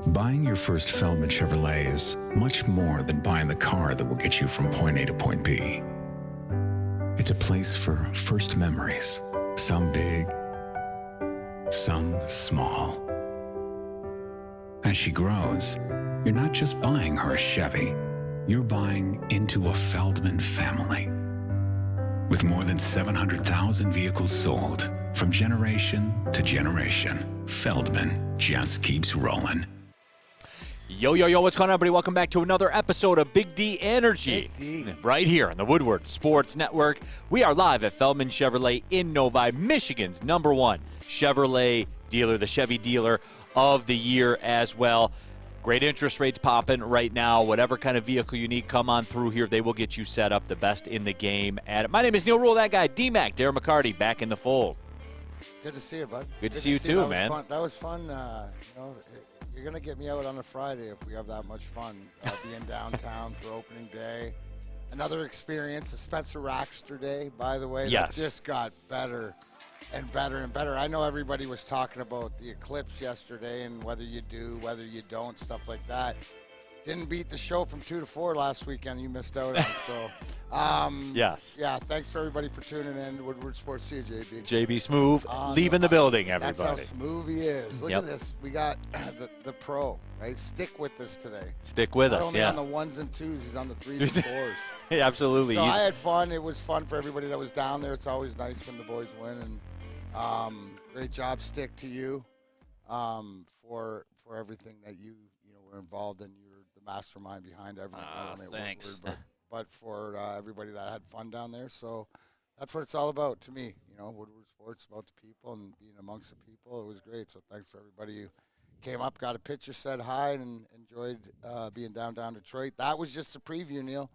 Buying your first Feldman Chevrolet is much more than buying the car that will get you from point A to point B. It's a place for first memories, some big, some small. As she grows, you're not just buying her a Chevy, you're buying into a Feldman family. With more than 700,000 vehicles sold, from generation to generation, Feldman just keeps rolling. Yo, yo, yo, what's going on, everybody? Welcome back to another episode of Big D Energy. Big D. Right here on the Woodward Sports Network. We are live at Feldman Chevrolet in Novi, Michigan's #1 Chevrolet dealer, the Chevy dealer of the year as well. Great interest rates popping right now. Whatever kind of vehicle you need, come on through here. They will get you set up the best in the game. My name is Neal, Ruhl, that guy, D-Mac, Darren McCarty, back in the fold. Good to see you, bud. Good to see you too, man. That was fun. You're going to get me out on a Friday if we have that much fun being downtown for opening day. Another experience, a Spencer Raxter Day, by the way. Yes. That just got better and better and better. I know everybody was talking about the eclipse yesterday and whether you do, whether you don't, stuff like that. Didn't beat the show from 2 to 4 last weekend. You missed out on. So, Yes. Yeah, thanks for everybody for tuning in. Woodward Sports, see you, JB. JB Smooth, leaving the building, everybody. That's how smooth he is. Look Yep. at this. We got the pro, right? Stick with us today. Stick with Not us, only yeah. on the 1s and 2s, he's on the 3s and 4s. Yeah, absolutely. So I had fun. It was fun for everybody that was down there. It's always nice when the boys win. And great job, Stick, to you for everything that you were involved in. You're the mastermind behind everything. Not only at Thanks. Woodward, but for everybody that had fun down there. So that's what it's all about to me. Woodward Sports, about the people and being amongst the people. It was great. So thanks for everybody who came up, got a picture, said hi, and enjoyed being downtown Detroit. That was just a preview, Neal.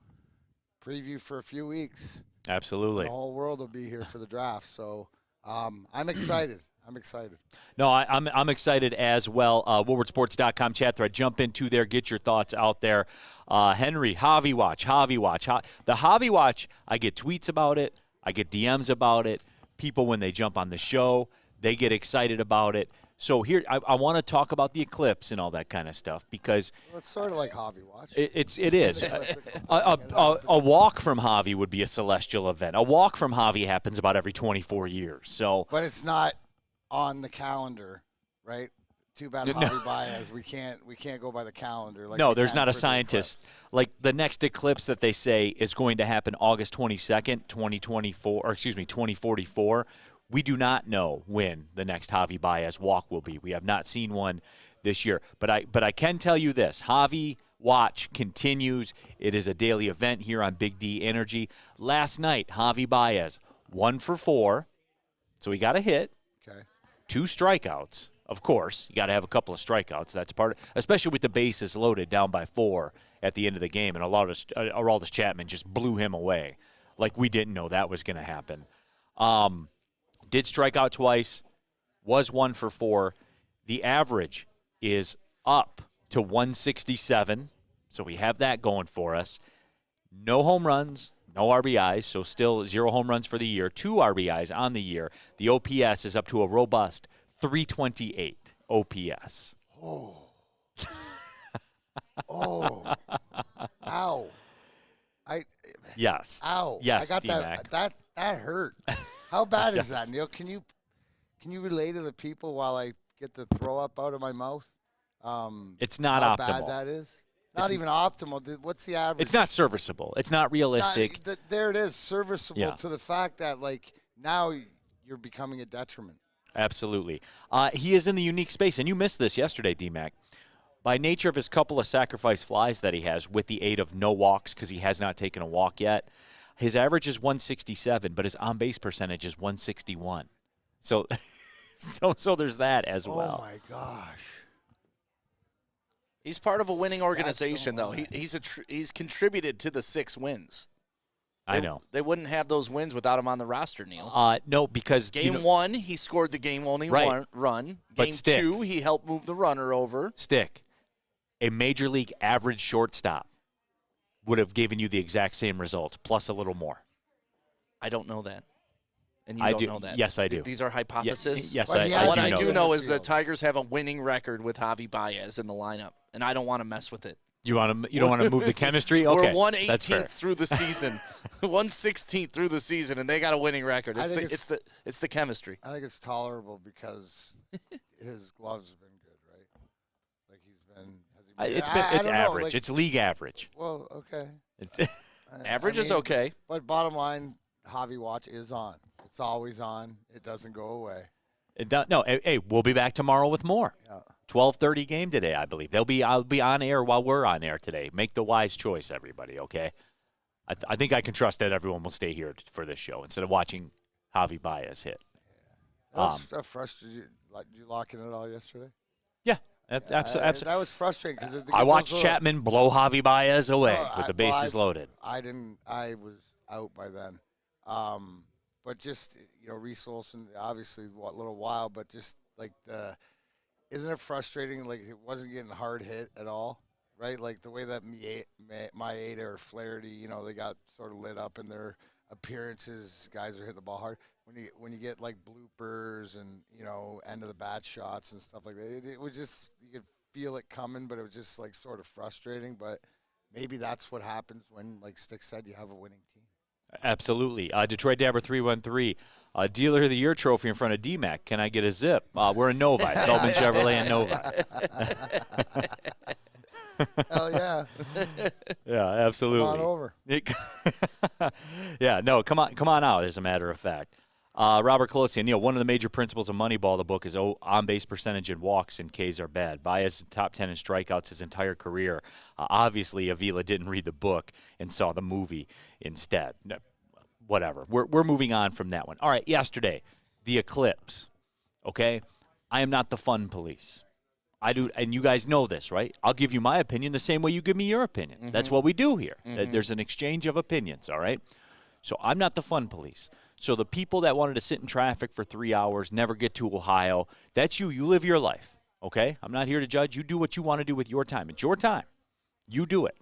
Preview for a few weeks. Absolutely. The whole world will be here for the draft. So I'm excited. I'm excited. No, I'm excited as well. WoodwardSports.com chat thread. Jump into there. Get your thoughts out there. Henry, Javi Watch. The Javi Watch, I get tweets about it. I get DMs about it. People, when they jump on the show, they get excited about it. So here, I want to talk about the eclipse and all that kind of stuff because Well, it's sort of like Javi Watch. it is. A walk from Javi would be a celestial event. A walk from Javi happens about every 24 years. So, But it's not on the calendar, right? Too bad Javi Baez. We can't go by the calendar. Like no, we there's can not a for the scientist. eclipse. Like the next eclipse that they say is going to happen August 22nd, 2044. We do not know when the next Javi Baez walk will be. We have not seen one this year. But I can tell you this. Javi Watch continues. It is a daily event here on Big D Energy. Last night, Javi Baez, 1 for 4. So he got a hit. Okay. 2 strikeouts. Of course, you got to have a couple of strikeouts. That's part especially with the bases loaded down by 4 at the end of the game. And Aroldis Chapman just blew him away. Like we didn't know that was going to happen. Did strike out twice, was 1 for 4. The average is up to 167, so we have that going for us. No home runs, no RBIs, so still 0 home runs for the year, 2 RBIs on the year. The OPS is up to a robust 328 OPS. Oh. Ow. Yes. Ow. Yes, I got D-Mac. that hurt. How bad is that, Neal? Can you relay to the people while I get the throw up out of my mouth? It's not how optimal. How bad that is? Not even optimal. What's the average? It's not serviceable. It's not realistic. There it is, serviceable Yeah. to the fact that, now you're becoming a detriment. Absolutely. He is in the unique space, and you missed this yesterday, D-Mac. By nature of his couple of sacrifice flies that he has with the aid of no walks because he has not taken a walk yet, his average is 167, but his on-base percentage is 161. So so there's that as well. Oh, my gosh. He's part of a winning That's organization, so though. He's contributed to the 6 wins. I know. They wouldn't have those wins without him on the roster, Neal. No, because Game 1, he scored the game-winning Right. run. But Game Stick. 2, he helped move the runner over. Stick, a major league average shortstop would have given you the exact same results, plus a little more. I don't know that. And you I don't do. know that. Yes, I do. These are hypotheses. Yes, But I, he I has What do I know do that. know is the Field. Tigers have a winning record with Javi Baez in the lineup, and I don't want to mess with it. You don't want to move the chemistry? Okay, We're that's fair. 1/18th through the season, 1/16th through the season, and they got a winning record. I It's think it's the chemistry. I think it's tolerable because his gloves have been good, right? Like he's been. Has he been I It's don't know, average. like- It's league average. Well, okay. Average I is mean, okay. But bottom line, Javi Watch is on. It's always on. It doesn't go away. Hey, we'll be back tomorrow with more. Yeah. 12:30 game today, I believe. I'll be on air while we're on air today. Make the wise choice, everybody. Okay. I think I can trust that everyone will stay here for this show instead of watching Javi Baez hit. That frustrated you. Like, did you lock in at all yesterday? Yeah, absolutely. That was frustrating because I watched Chapman blow Javi Baez away with the bases loaded. I didn't. I was out by then. But just Reese Olson, obviously, little while, but just like isn't it frustrating? Like it wasn't getting hard hit at all, right? Like the way that Maeda or Flaherty, they got sort of lit up in their appearances. Guys are hitting the ball hard. When you get like bloopers and end of the bat shots and stuff like that, it was just you could feel it coming, but it was just like sort of frustrating. But maybe that's what happens when, like Stick said, you have a winning team. Absolutely. Detroit Dabber 313. Dealer of the Year trophy in front of DMAC. Can I get a zip? We're in Novi. Feldman Chevrolet in Novi. Hell yeah. Yeah, absolutely. Come on over. Yeah, no, come on out, as a matter of fact. Robert Colossian, Neal, one of the major principles of Moneyball, the book, is on-base percentage and walks and Ks are bad. Baez top 10 in strikeouts his entire career. Obviously, Avila didn't read the book and saw the movie instead. No, whatever. We're moving on from that one. All right, yesterday, the eclipse. Okay? I am not the fun police. I do, and you guys know this, right? I'll give you my opinion the same way you give me your opinion. Mm-hmm. That's what we do here. Mm-hmm. There's an exchange of opinions, all right? So I'm not the fun police. So the people that wanted to sit in traffic for 3 hours, never get to Ohio, that's you. You live your life, okay? I'm not here to judge. You do what you want to do with your time. It's your time. You do it.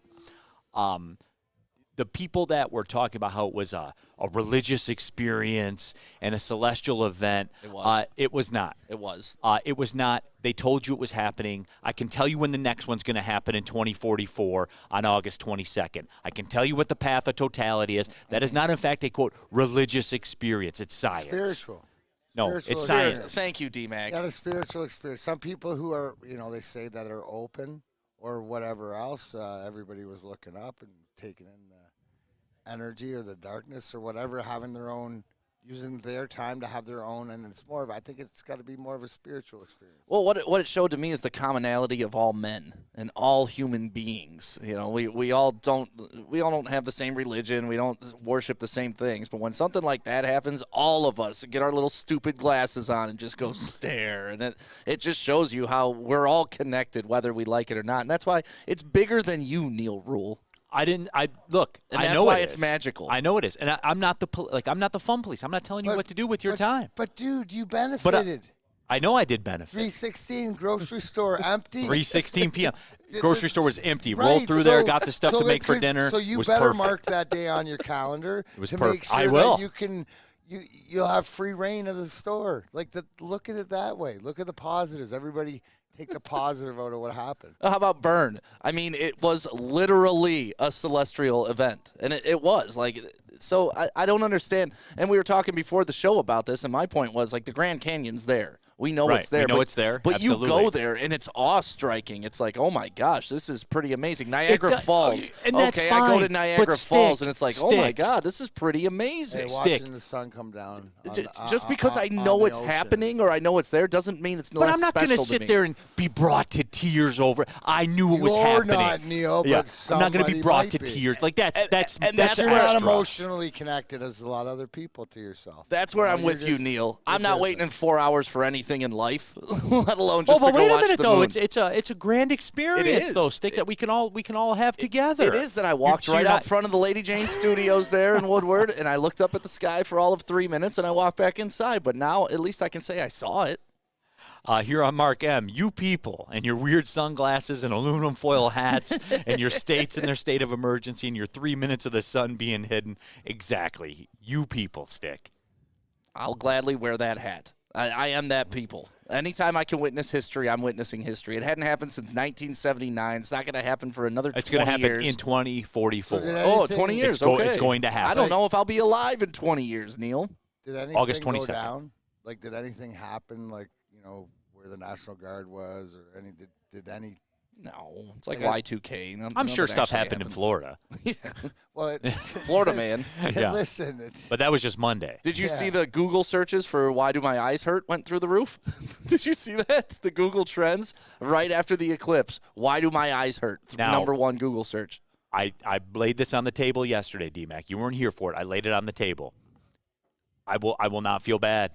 The people that were talking about how it was a religious experience and a celestial event, it was. It was not. It was. It was not. They told you it was happening. I can tell you when the next one's going to happen in 2044 on August 22nd. I can tell you what the path of totality is. That is not, in fact, a, quote, religious experience. It's science. Spiritual. No, it's science. Thank you, D-Mac. Got a spiritual experience. Some people who are, they say that are open or whatever else, everybody was looking up and taking in the energy or the darkness or whatever, having their own, using their time to have their own, and it's more of, I think it's got to be more of a spiritual experience. Well, what it showed to me is the commonality of all men and all human beings. We all don't have the same religion, we don't worship the same things, but when something like that happens, all of us get our little stupid glasses on and just go stare, and it just shows you how we're all connected, whether we like it or not, and that's why it's bigger than you, Neal Ruhl. Look. And I that's know why it it's is. magical. I know it is, and I'm not the fun police. I'm not telling you what to do with your time. But dude, you benefited. I know I did benefit. 3:16 grocery store empty. 3:16 p.m. Grocery store was empty. Right, Rolled through there, got the stuff to make for dinner. So you was better perfect. mark that day on your calendar It was to perfect. make sure I will. that you can. You'll have free reign of the store. Look at it that way. Look at the positives. Everybody take the positive out of what happened. How about burn? I mean, it was literally a celestial event, and it was so I don't understand. And we were talking before the show about this, and my point was the Grand Canyon's there. We know Right. it's there. We know it's there. But Absolutely. you go there, and it's awe-striking. It's like, oh, my gosh, this is pretty amazing. Niagara Falls. And that's okay, fine, I go to Niagara but Falls, Stick, and it's like, oh, my God, this is pretty amazing. Hey, Stick. watching the sun come down. Just because I know it's happening or I know it's there doesn't mean it's But less I'm not special going to to sit me. there and be brought to tears over. I knew it was You're happening. not, Neal, Yeah, but I'm not going to be somebody brought might to be. tears. That's and that's You're not extra. emotionally connected as a lot of other people to yourself. That's where I'm You're with you, just Neal. your I'm not business. waiting in 4 hours for anything in life, let alone just But to go wait a watch minute the though. moon. It's a grand experience is. though, Stick, that we can all have together. It is that I walked You're right not- out front of the Lady Jane Studios there in Woodward, and I looked up at the sky for all of 3 minutes, and I walked back inside. But now at least I can say I saw it. Here on Mark M, you people and your weird sunglasses and aluminum foil hats and your states in their state of emergency and your 3 minutes of the sun being hidden. Exactly. You people, Stick. I'll gladly wear that hat. I am that people. Anytime I can witness history, I'm witnessing history. It hadn't happened since 1979. It's not going to happen for another 20 years. It's going to happen in 2044. Oh, 20 years, okay. It's going to happen. I don't know if I'll be alive in 20 years, Neal. Did anything August go 22nd. down? Like, did anything happen, like, where the National Guard was, or did any? No, it's like Y2K. I'm sure stuff happened in Florida. Yeah. Well, Florida, man. Yeah. Listen. But that was just Monday. Did you see the Google searches for why do my eyes hurt went through the roof? Did you see that? The Google trends right after the eclipse. Why do my eyes hurt? Now, Number one Google search. I laid this on the table yesterday, D-Mac. You weren't here for it. I laid it on the table. I will not feel bad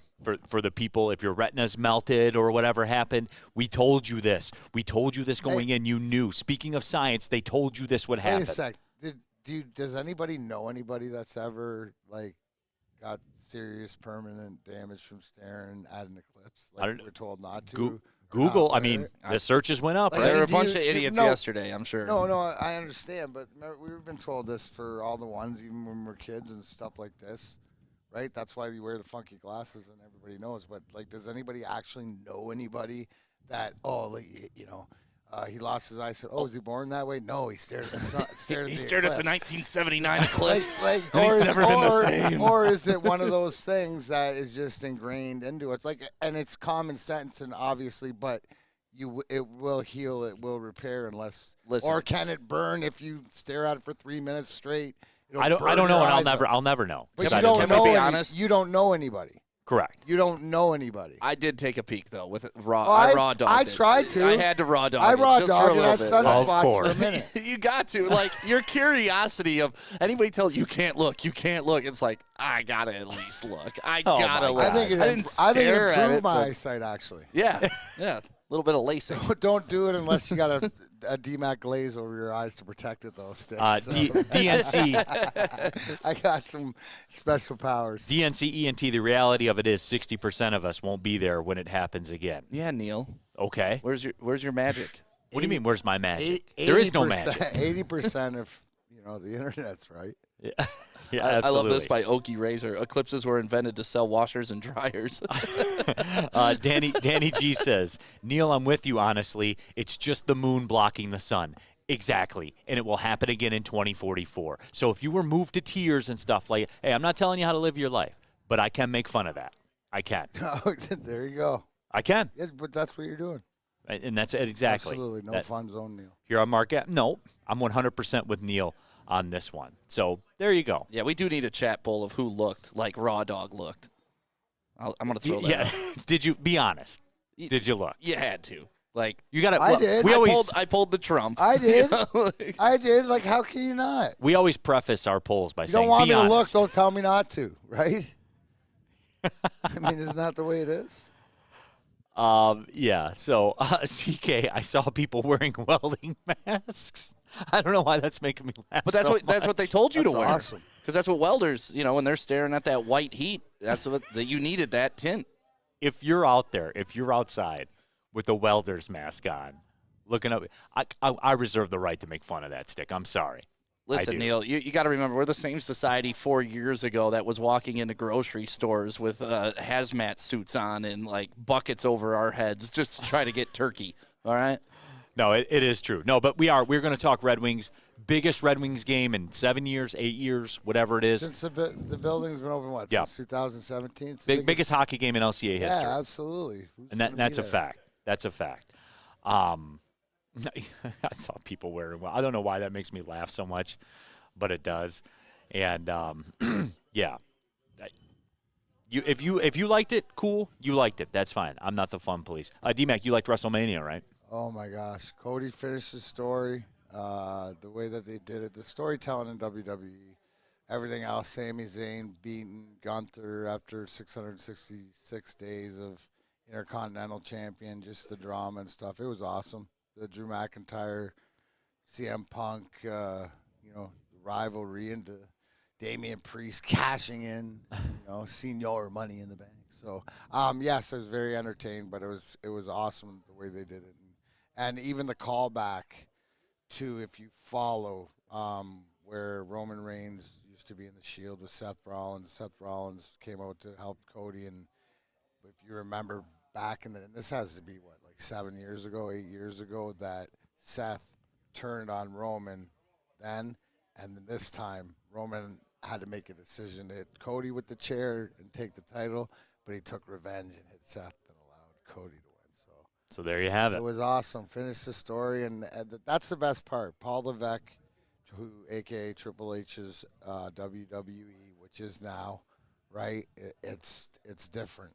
for the people if your retina's melted or whatever happened. We told you this. We told you this going in. You knew. Speaking of science, they told you this would happen. Wait a sec. Does anybody know anybody that's ever got serious permanent damage from staring at an eclipse? Like we're told not to. Google. I mean, the searches went up. Like, Right? There were a bunch of idiots yesterday, I'm sure. No, I understand, but we've been told this for all the ones, even when we're kids and stuff like this. Right, that's why you wear the funky glasses, and everybody knows. But does anybody actually know anybody that? He lost his eyes. Oh, was he born that way? No, he stared at the sun. He stared at the 1979 eclipse. He's never been the same. Or is it one of those things that is just ingrained into it? It's and it's common sense, and obviously, but it will heal, it will repair, unless. Listen. Or can it burn if you stare at it for 3 minutes straight? I don't know, and I'll never know. But Can you we be honest? You don't know anybody. Correct. You don't know anybody. I did take a peek though with raw. Oh, I raw dogged I it. tried to. I had to raw dog. I it raw just dogged for a it at little bit. sunspots for a course. minute. You got to your curiosity of anybody tell you can't look. It's like I gotta at least look. I gotta look. I think it improved my eyesight actually. Yeah. A little bit of lacing. Don't do it unless you got a DMAC glaze over your eyes to protect it, though, Sticks. DNC. I got some special powers. DNC ENT, the reality of it is 60% of us won't be there when it happens again. Yeah, Neal. Okay. Where's your magic? What do you mean, where's my magic? There is no magic. 80% if, the internet's right. Yeah. Yeah, I love this by Okie Razor. Eclipses were invented to sell washers and dryers. Danny G says, Neal, I'm with you, honestly. It's just the moon blocking the sun. Exactly. And it will happen again in 2044. So if you were moved to tears and stuff hey, I'm not telling you how to live your life, but I can make fun of that. I can. There you go. I can. Yes, but that's what you're doing. And that's it exactly. Absolutely. No fun zone, Neal. Here on Mark. No, I'm 100% with Neal on this one. So there you go. Yeah, we do need a chat poll of who looked like Raw Dog looked. I'm going to throw that out. Did you be honest? Did you look? You had to. You got to. I did. I pulled the Trump. I did. I did. How can you not? We always preface our polls by saying, "You don't want me honest. to look, don't tell me not to." Right? I mean, isn't that the way it is? Yeah. So, CK, I saw people wearing welding masks. I don't know why that's making me laugh. But that's what they told you to wear. Awesome. Because that's what welders, when they're staring at that white heat, that's what you needed that tint. If you're out there, if you're outside with a welder's mask on, looking up, I reserve the right to make fun of that, Stick. I'm sorry. Listen, Neal, you got to remember, we're the same society 4 years ago that was walking into grocery stores with hazmat suits on and buckets over our heads just to try to get turkey. All right. No, it is true. No, but we're going to talk Red Wings. Biggest Red Wings game in 7 years, 8 years, whatever it is. Since the building's been open, what, since 2017? Biggest hockey game in LCA history. Yeah, absolutely. And that's a fact. That's a fact. I saw people wearing I don't know why that makes me laugh so much, but it does. And, yeah. If you liked it, cool. You liked it. That's fine. I'm not the fun police. D-Mac, you liked WrestleMania, right? Oh, my gosh. Cody finished his story. The way that they did it, the storytelling in WWE, everything else, Sami Zayn beating Gunther after 666 days of Intercontinental Champion, just the drama and stuff. It was awesome. The Drew McIntyre, CM Punk, rivalry into Damian Priest cashing in, senior Money in the Bank. So, yes, I was very entertained, but it was awesome the way they did it. And even the callback to, if you follow, where Roman Reigns used to be in the Shield with Seth Rollins. Seth Rollins came out to help Cody, and if you remember back and this has to be like 7 years ago, 8 years ago, that Seth turned on Roman then, and then this time Roman had to make a decision to hit Cody with the chair and take the title, but he took revenge and hit Seth and allowed Cody to win. So there you have it. It was awesome. Finished the story, and that's the best part. Paul Levesque, who a.k.a. Triple H's WWE, which is now, right? It's different.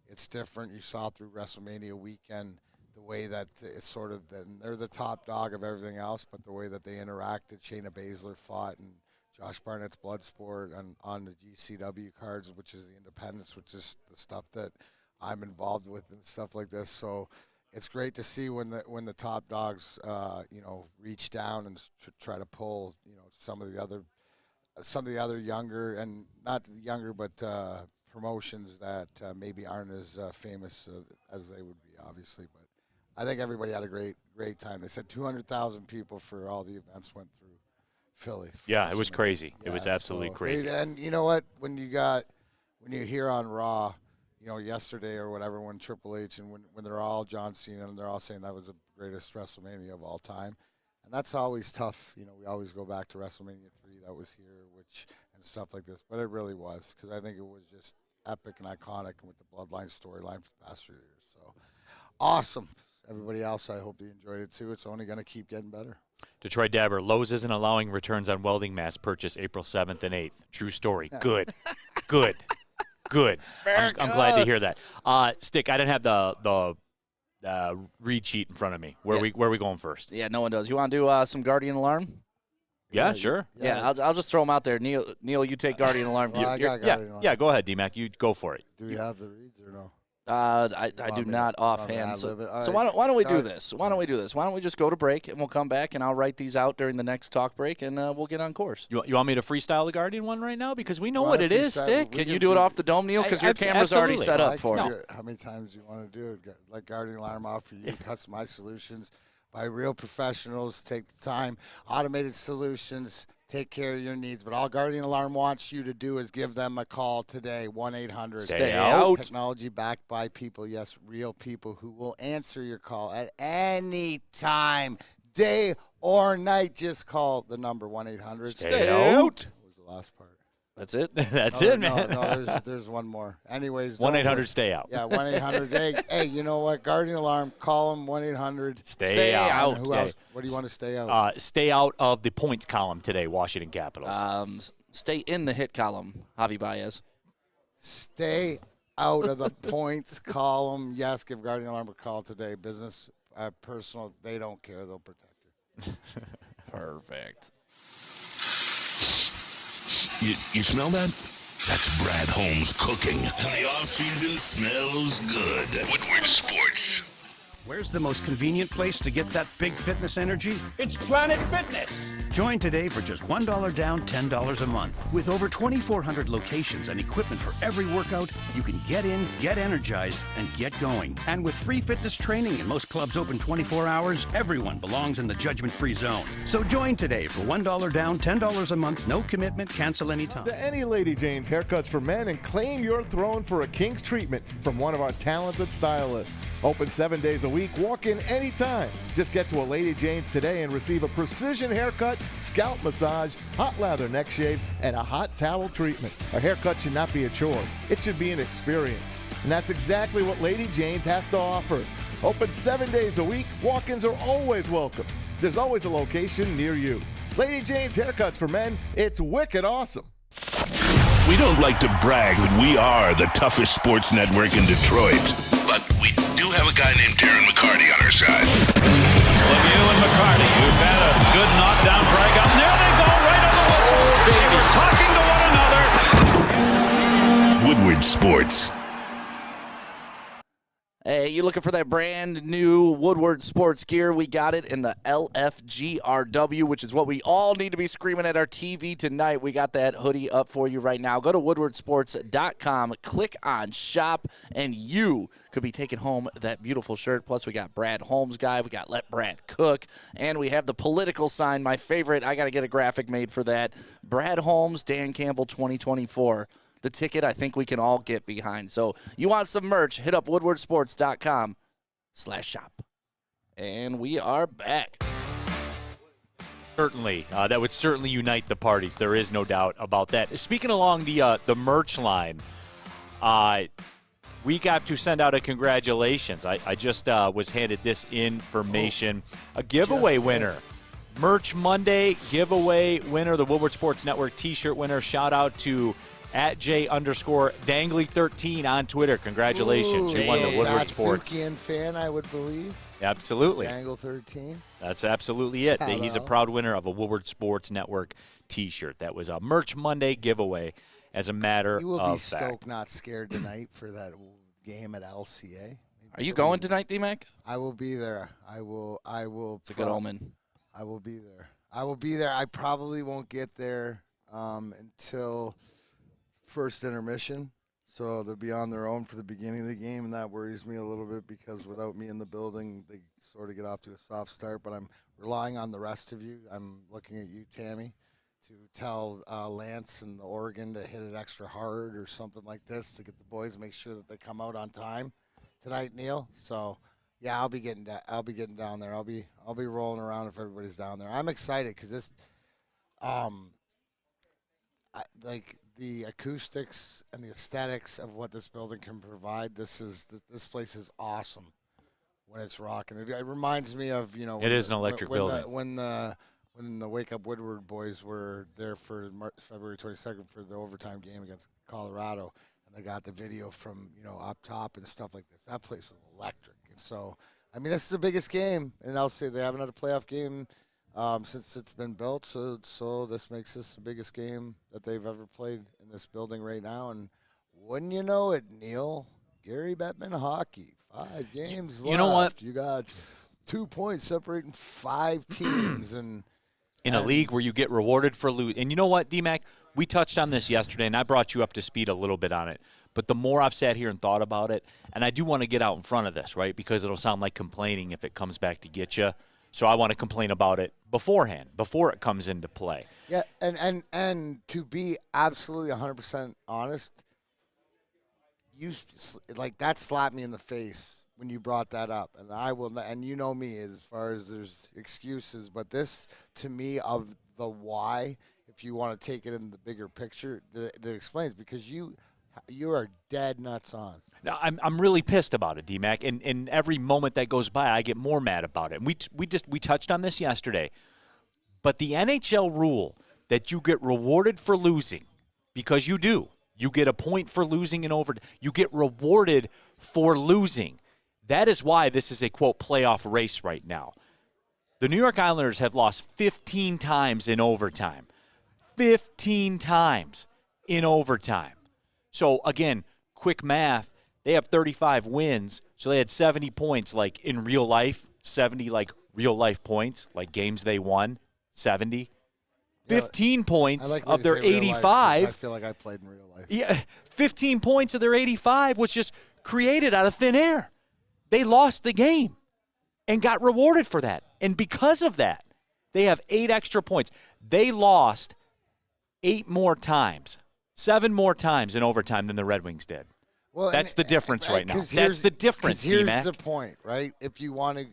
It's different. You saw through WrestleMania weekend the way that it's sort of they're the top dog of everything else, but the way that they interacted. Shayna Baszler fought, and Josh Barnett's Bloodsport on the GCW cards, which is the Independence, which is the stuff that I'm involved with and stuff like this. So it's great to see when the top dogs, reach down and try to pull, some of the other younger, and not younger, but promotions that maybe aren't as famous as they would be, obviously. But I think everybody had a great time. They said 200,000 people for all the events went through Philly. Yeah, it was crazy. Yeah, it was absolutely crazy. And you know what? When you hear on Raw, yesterday or whatever, when Triple H and when they're all John Cena and they're all saying that was the greatest WrestleMania of all time, and that's always tough. We always go back to WrestleMania 3 that was here, and stuff like this, but it really was, because I think it was just epic and iconic, and with the Bloodline storyline for the past few years. So awesome. Everybody else, I hope you enjoyed it too. It's only going to keep getting better. Detroit Dabber, Lowe's isn't allowing returns on welding mask purchase April 7th and 8th. True story. Good. Good. I'm glad to hear that. Stick, I didn't have the read sheet in front of me. Where are we going first? Yeah, no one does. You want to do some Guardian Alarm? Yeah, sure. Yeah, I'll just throw them out there. Neal, you take Guardian Alarm. Well, I got Guardian Alarm. Yeah, go ahead, D-Mac. You go for it. Do we have the reads or no? I do not offhand. So why don't we do this? Why don't we just go to break, and we'll come back, and I'll write these out during the next talk break, and we'll get on course. You want me to freestyle the Guardian one right now? Because we know what it is, Stick. Can you do it off the dome, Neal? Because your camera's already set up for it. How many times do you want to do it? Like Guardian Alarm off for you, customized solutions by real professionals. Take the time. Automated solutions. Take care of your needs. But all Guardian Alarm wants you to do is give them a call today, 1-800. Stay out. Technology backed by people, yes, real people who will answer your call at any time, day or night. Just call the number 1-800. Stay out. What was the last part? That's it? That's it, man. No, there's one more. Anyways. 1-800 stay out. Yeah, 1-800. Hey, you know what? Guardian Alarm, call them, 1-800. Stay out. Who else? What do you want to stay out? Stay out of the points column today, Washington Capitals. Stay in the hit column, Javi Baez. Stay out of the points column. Yes, give Guardian Alarm a call today. Business, personal, they don't care. They'll protect you. Perfect. You smell that? That's Brad Holmes cooking. And the off-season smells good. Woodward Sports. Where's the most convenient place to get that big fitness energy? It's Planet Fitness. Join today for just $1 down, $10 a month. With over 2,400 locations and equipment for every workout, you can get in, get energized, and get going. And with free fitness training and most clubs open 24 hours, everyone belongs in the judgment-free zone. So join today for $1 down, $10 a month, no commitment, cancel anytime. To any Lady Jane's Haircuts for Men and claim your throne for a king's treatment from one of our talented stylists. Open 7 days a week, walk in anytime. Just get to a Lady Jane's today and receive a precision haircut, scalp massage, hot lather neck shave, and a hot towel treatment. A haircut should not be a chore. It should be an experience. And that's exactly what Lady Jane's has to offer. Open 7 days a week, walk-ins are always welcome. There's always a location near you. Lady Jane's Haircuts for Men, it's wicked awesome. We don't like to brag that we are the toughest sports network in Detroit. But we do have a guy named Darren McCarty on our side. Lemieux and McCarty, who've had a good knockdown drag out. There they go, right on the whistle. They were talking to one another. Woodward Sports. Hey, you looking for that brand new Woodward sports gear? We got it in the LFGRW, which is what we all need to be screaming at our TV tonight. We got that hoodie up for you right now. Go to woodwardsports.com, click on shop, and you could be taking home that beautiful shirt. Plus, we got Brad Holmes guy. We got Let Brad Cook. And we have the political sign, my favorite. I got to get a graphic made for that. Brad Holmes, Dan Campbell 2024. The ticket I think we can all get behind. So you want some merch, hit up woodwardsports.com/shop. And we are back. Certainly. That would certainly unite the parties. There is no doubt about that. Speaking along the merch line, we got to send out a congratulations. I just was handed this information. A giveaway winner. Merch Monday giveaway winner, the Woodward Sports Network T-shirt winner. Shout out to @J_Dangly13 on Twitter. Congratulations. You won the Woodward Sports. Datsukian fan, I would believe. Absolutely. Dangle 13. That's absolutely it. Hello. He's a proud winner of a Woodward Sports Network T-shirt. That was a Merch Monday giveaway, as a matter You will of be fact. stoked, not scared tonight for that game at LCA. Are you going tonight, D-Mac? I will be there. I will. It's a good omen. I will be there. I probably won't get there until first intermission, so they'll be on their own for the beginning of the game, and that worries me a little bit because without me in the building, they sort of get off to a soft start, but I'm relying on the rest of you. I'm looking at you, Tammy, to tell Lance and the Oregon to hit it extra hard or something like this to get the boys to make sure that they come out on time tonight, Neal. So, yeah, I'll be getting down there. I'll be rolling around if everybody's down there. I'm excited because this the acoustics and the aesthetics of what this building can provide. This place is awesome when it's rocking. It reminds me of It is an electric building. When the Wake Up Woodward boys were there for February 22nd for the overtime game against Colorado, and they got the video from up top and stuff like this. That place was electric. And so, I mean, this is the biggest game, and I'll say they haven't had a playoff game since it's been built, so this makes this the biggest game that they've ever played in this building right now. And wouldn't you know it, Neal, Gary Bettman hockey, 5 games left. You know what? You got 2 points separating 5 teams, and in a league where you get rewarded for losing. And you know what, D-Mac? We touched on this yesterday, and I brought you up to speed a little bit on it. But the more I've sat here and thought about it, and I do want to get out in front of this, right, because it'll sound like complaining if it comes back to get you. So I want to complain about it beforehand, before it comes into play. Yeah, and to be absolutely 100% honest, that slapped me in the face when you brought that up, and I will not, and you know me as far as there's excuses, but this to me of the why, if you want to take it in the bigger picture, that explains, because you are dead nuts on. Now, I'm really pissed about it, D-Mac, and every moment that goes by, I get more mad about it. And we touched on this yesterday, but the NHL rule that you get rewarded for losing, because you do, you get a point for losing in overtime. You get rewarded for losing. That is why this is a, quote, playoff race right now. The New York Islanders have lost 15 times in overtime. 15 times in overtime. So, again, quick math. They have 35 wins, so they had 70 points, like in real life, 70 like real life points, like games they won, 70. 15 points of their 85. I feel like I played in real life. Yeah, 15 points of their 85 was just created out of thin air. They lost the game and got rewarded for that. And because of that, they have 8 extra points. They lost 8 more times, 7 more times in overtime than the Red Wings did. Well, that's the difference right now. That's the difference, Here's D-Mac. the point, right? If you want to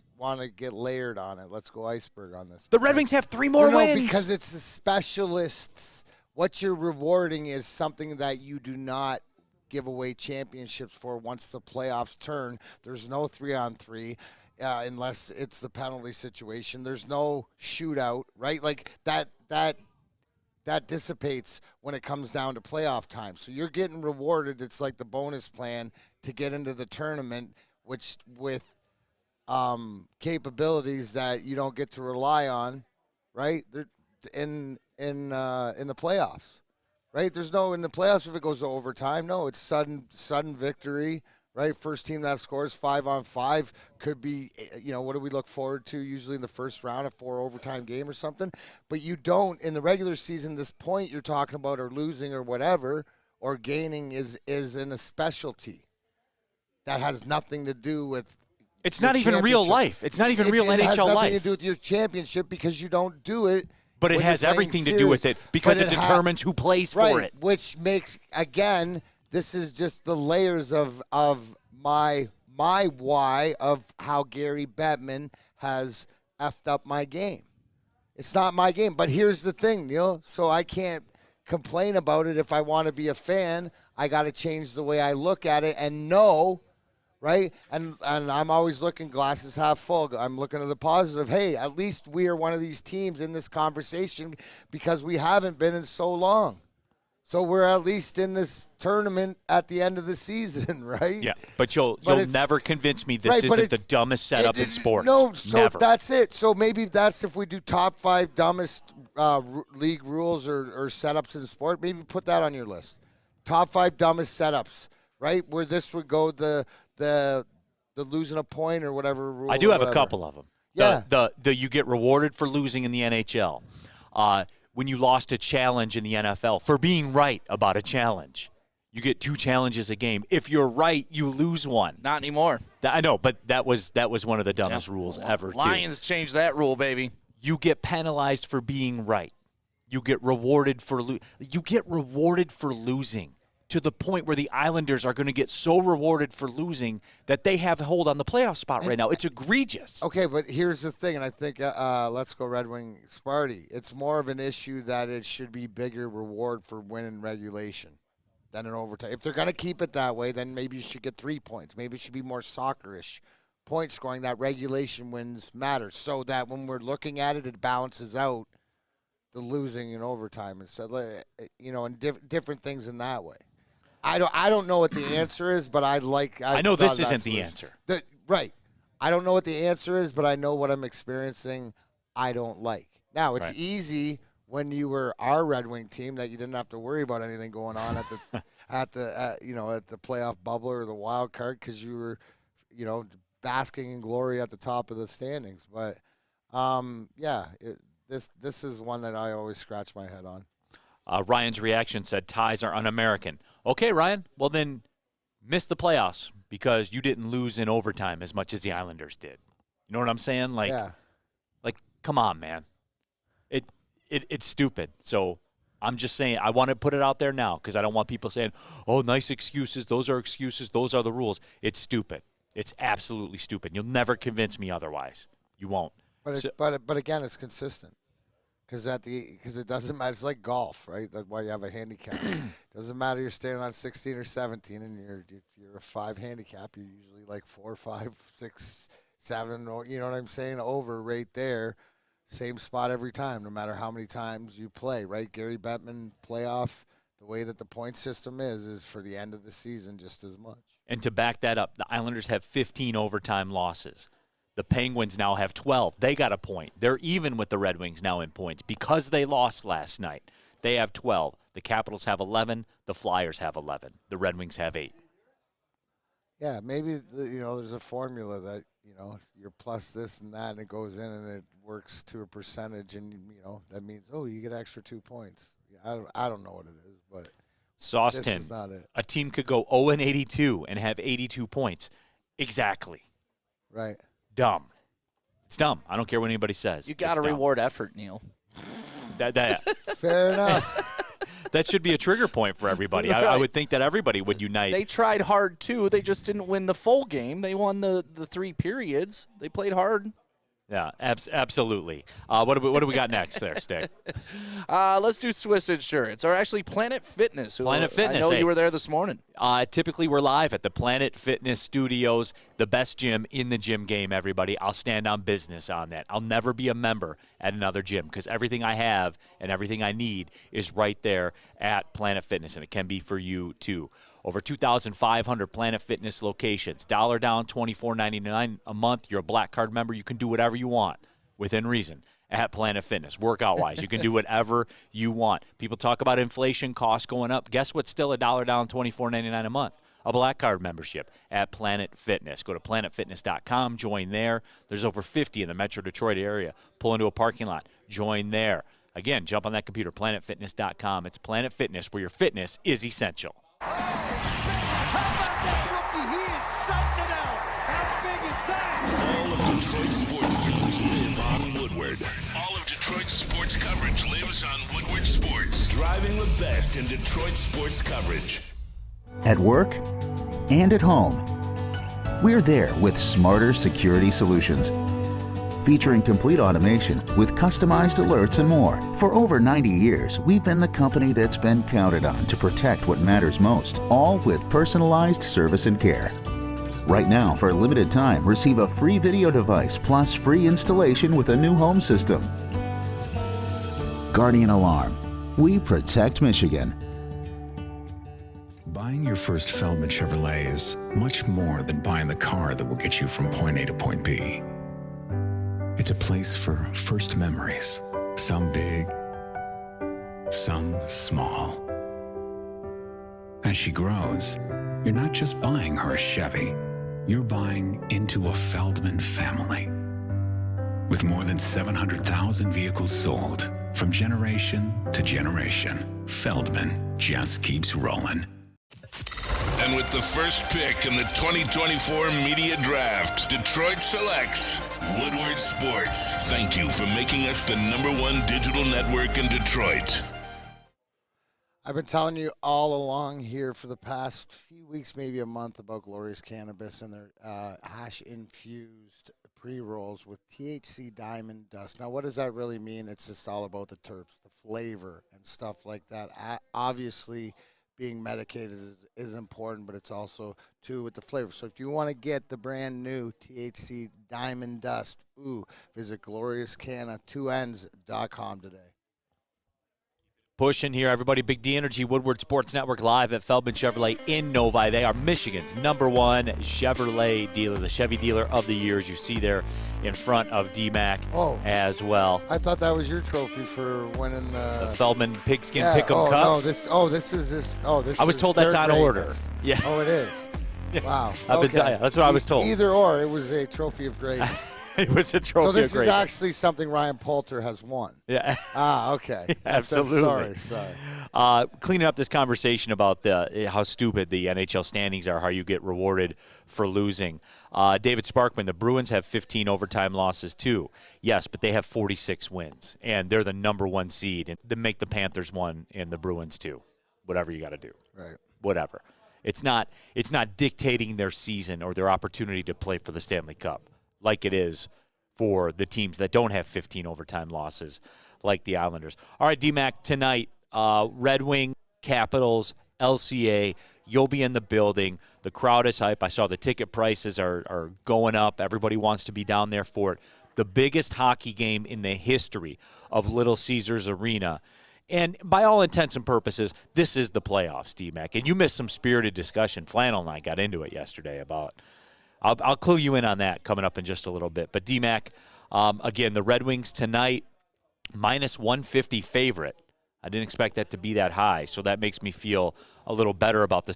get layered on it, let's go iceberg on this. The Red Wings have 3 more wins. Because it's the specialists. What you're rewarding is something that you do not give away championships for once the playoffs turn. There's no 3-on-3 unless it's the penalty situation. There's no shootout, right? Like that dissipates when it comes down to playoff time. So you're getting rewarded. It's like the bonus plan to get into the tournament, which with capabilities that you don't get to rely on, right? They're in the playoffs, right? There's no in the playoffs if it goes to overtime. No, it's sudden victory, right? First team that scores 5-on-5 could be, what do we look forward to usually in the first round, a 4 overtime game or something? But you don't, in the regular season, this point you're talking about, or losing or whatever, or gaining is in a specialty. That has nothing to do with It's not even real life. It's not even real NHL life. It has nothing to do with your championship because you don't do it. But it has everything to do with it because it determines who plays for it. Which makes, again, this is just the layers of my why of how Gary Bettman has effed up my game. It's not my game. But here's the thing, Neal. So I can't complain about it. If I want to be a fan, I got to change the way I look at it and know, right? And I'm always looking glasses half full. I'm looking at the positive. Hey, at least we are one of these teams in this conversation because we haven't been in so long. So we're at least in this tournament at the end of the season, right? Yeah, but you'll never convince me this isn't the dumbest setup in sports. No, so never. That's it. So maybe that's if we do top 5 dumbest league rules or setups in sport, maybe put that on your list. Top 5 dumbest setups, right? Where this would go the losing a point or whatever rule. I do have a couple of them. Yeah. The you get rewarded for losing in the NHL. When you lost a challenge in the NFL for being right about a challenge. You get 2 challenges a game. If you're right, you lose one. Not anymore. I know, but that was one of the dumbest rules ever, too. Lions changed that rule, baby. You get penalized for being right. You get rewarded for losing to the point where the Islanders are going to get so rewarded for losing that they have a hold on the playoff spot right now. It's egregious. Okay, but here's the thing, and I think let's go Red Wing Sparty. It's more of an issue that it should be bigger reward for winning regulation than an overtime. If they're going to keep it that way, then maybe you should get 3 points. Maybe it should be more soccer-ish point scoring, that regulation wins matter, so that when we're looking at it, it balances out the losing in overtime. And so, and different things in that way. I don't know what the answer is, but I know this isn't the answer. Right. I don't know what the answer is, but I know what I'm experiencing I don't like. Now, it's easy when you were our Red Wing team that you didn't have to worry about anything going on at the playoff bubble or the wild card because you were, basking in glory at the top of the standings. But this is one that I always scratch my head on. Ryan's reaction said ties are un-American. Okay, Ryan, well then miss the playoffs because you didn't lose in overtime as much as the Islanders did. You know what I'm saying? Like, come on, man. It's stupid. So I'm just saying I want to put it out there now because I don't want people saying, oh, nice excuses. Those are excuses. Those are the rules. It's stupid. It's absolutely stupid. You'll never convince me otherwise. You won't. But again, it's consistent. Because it doesn't matter. It's like golf, right? That's why you have a handicap. Doesn't matter you're standing on 16 or 17, and if you're a 5 handicap, you're usually like 4, 5, 6, 7. You know what I'm saying? Over right there, same spot every time, no matter how many times you play, right? Gary Bettman playoff. The way that the point system is for the end of the season just as much. And to back that up, the Islanders have 15 overtime losses. The Penguins now have 12. They got a point. They're even with the Red Wings now in points because they lost last night. They have 12. The Capitals have 11. The Flyers have 11. The Red Wings have 8. Yeah, maybe there's a formula that you're plus this and that, and it goes in and it works to a percentage, and that means you get extra 2 points. I don't know what it is, but Sauceton, this is not it. A team could go 0-82 and have 82 points. Exactly. Right. Dumb. It's dumb. I don't care what anybody says. You got to reward effort, Neal. Fair enough. That should be a trigger point for everybody. Right. I would think that everybody would unite. They tried hard, too. They just didn't win the full game. They won the 3 periods. They played hard. Yeah, absolutely. What do we got next there, Stick? Let's do Swiss Insurance, or actually Planet Fitness. Planet Fitness. I know you were there this morning. Typically, we're live at the Planet Fitness Studios, the best gym in the gym game, everybody. I'll stand on business on that. I'll never be a member at another gym because everything I have and everything I need is right there at Planet Fitness, and it can be for you, too. Over 2,500 Planet Fitness locations. $1 down, $24.99 a month. You're a Black Card member. You can do whatever you want within reason at Planet Fitness. Workout-wise, you can do whatever you want. People talk about inflation, costs going up. Guess what's still $1 down, $24.99 a month? a Black Card membership at Planet Fitness. Go to planetfitness.com, join there. There's over 50 in the Metro Detroit area. Pull into a parking lot, join there. Again, jump on that computer, planetfitness.com. It's Planet Fitness, where your fitness is essential. How about that rookie? He is something else. How big is that? All of Detroit's sports teams live on Woodward. All of Detroit's sports coverage lives on Woodward Sports. Driving the best in Detroit sports coverage. At work and at home, we're there with smarter security solutions. Featuring complete automation with customized alerts and more. For over 90 years, we've been the company that's been counted on to protect what matters most, all with personalized service and care. Right now, for a limited time, receive a free video device plus free installation with a new home system. Guardian Alarm. We protect Michigan. Buying your first Feldman Chevrolet is much more than buying the car that will get you from point A to point B. It's a place for first memories, some big, some small. As she grows, you're not just buying her a Chevy, you're buying into a Feldman family. With more than 700,000 vehicles sold, from generation to generation, Feldman just keeps rolling. And with the first pick in the 2024 Media Draft, Detroit selects Woodward Sports. Thank you for making us the #1 digital network in Detroit. I've been telling you all along here for the past few weeks, maybe a month, about Glorious Cannabis and their hash-infused pre-rolls with THC diamond dust. Now, what does that really mean? It's just all about the terps, the flavor, and stuff like that. Obviously, being medicated is important, but it's also, too, with the flavor. So if you want to get the brand new THC Diamond Dust, visit gloriouscanna2ns.com today. Pushing here, everybody. Big D Energy, Woodward Sports Network, live at Feldman Chevrolet in Novi. They are Michigan's #1 Chevrolet dealer, the Chevy Dealer of the Year, as you see there in front of D-Mac as well. I thought that was your trophy for winning the Feldman Pigskin Pick'em Cup. No, this is I was told that's on order. Yeah. Oh, it is. Wow. That's what I was told. Either or, it was a trophy of greatness. It was a trophy. So this of is actually something Ryan Poulter has won. Yeah. Okay. Absolutely. Sorry. Cleaning up this conversation about how stupid the NHL standings are, how you get rewarded for losing. David Sparkman, the Bruins have 15 overtime losses too. Yes, but they have 46 wins, and they're the #1 seed. And they make the Panthers 1 and the Bruins 2. Whatever you got to do. Right. Whatever. It's not dictating their season or their opportunity to play for the Stanley Cup, like it is for the teams that don't have 15 overtime losses, like the Islanders. All right, D-Mac, tonight, Red Wing, Capitals, LCA, you'll be in the building. The crowd is hype. I saw the ticket prices are going up. Everybody wants to be down there for it. The biggest hockey game in the history of Little Caesars Arena. And by all intents and purposes, this is the playoffs, D-Mac. And you missed some spirited discussion. Flannel and I got into it yesterday about I'll clue you in on that coming up in just a little bit. But D-Mac, again, the Red Wings tonight, -150 favorite. I didn't expect that to be that high, so that makes me feel a little better about this.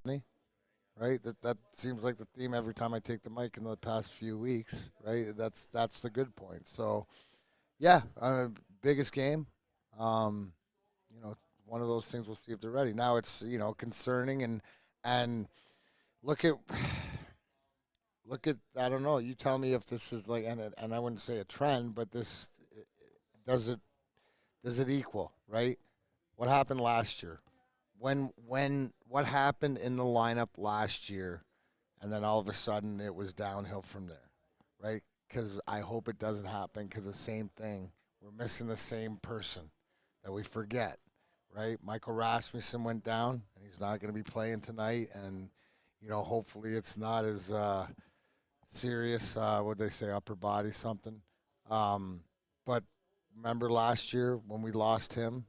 Right? That seems like the theme every time I take the mic in the past few weeks, right? That's the good point. So, yeah, biggest game. One of those things, we'll see if they're ready. Now it's, concerning and look at I don't know, you tell me if this is like, and I wouldn't say a trend, but this does it equal, right? What happened last year? What happened in the lineup last year, and then all of a sudden it was downhill from there, right? Because I hope it doesn't happen, because the same thing, we're missing the same person that we forget, right? Michael Rasmussen went down, and he's not going to be playing tonight, and hopefully it's not as serious, what they say, upper body something. But remember last year when we lost him,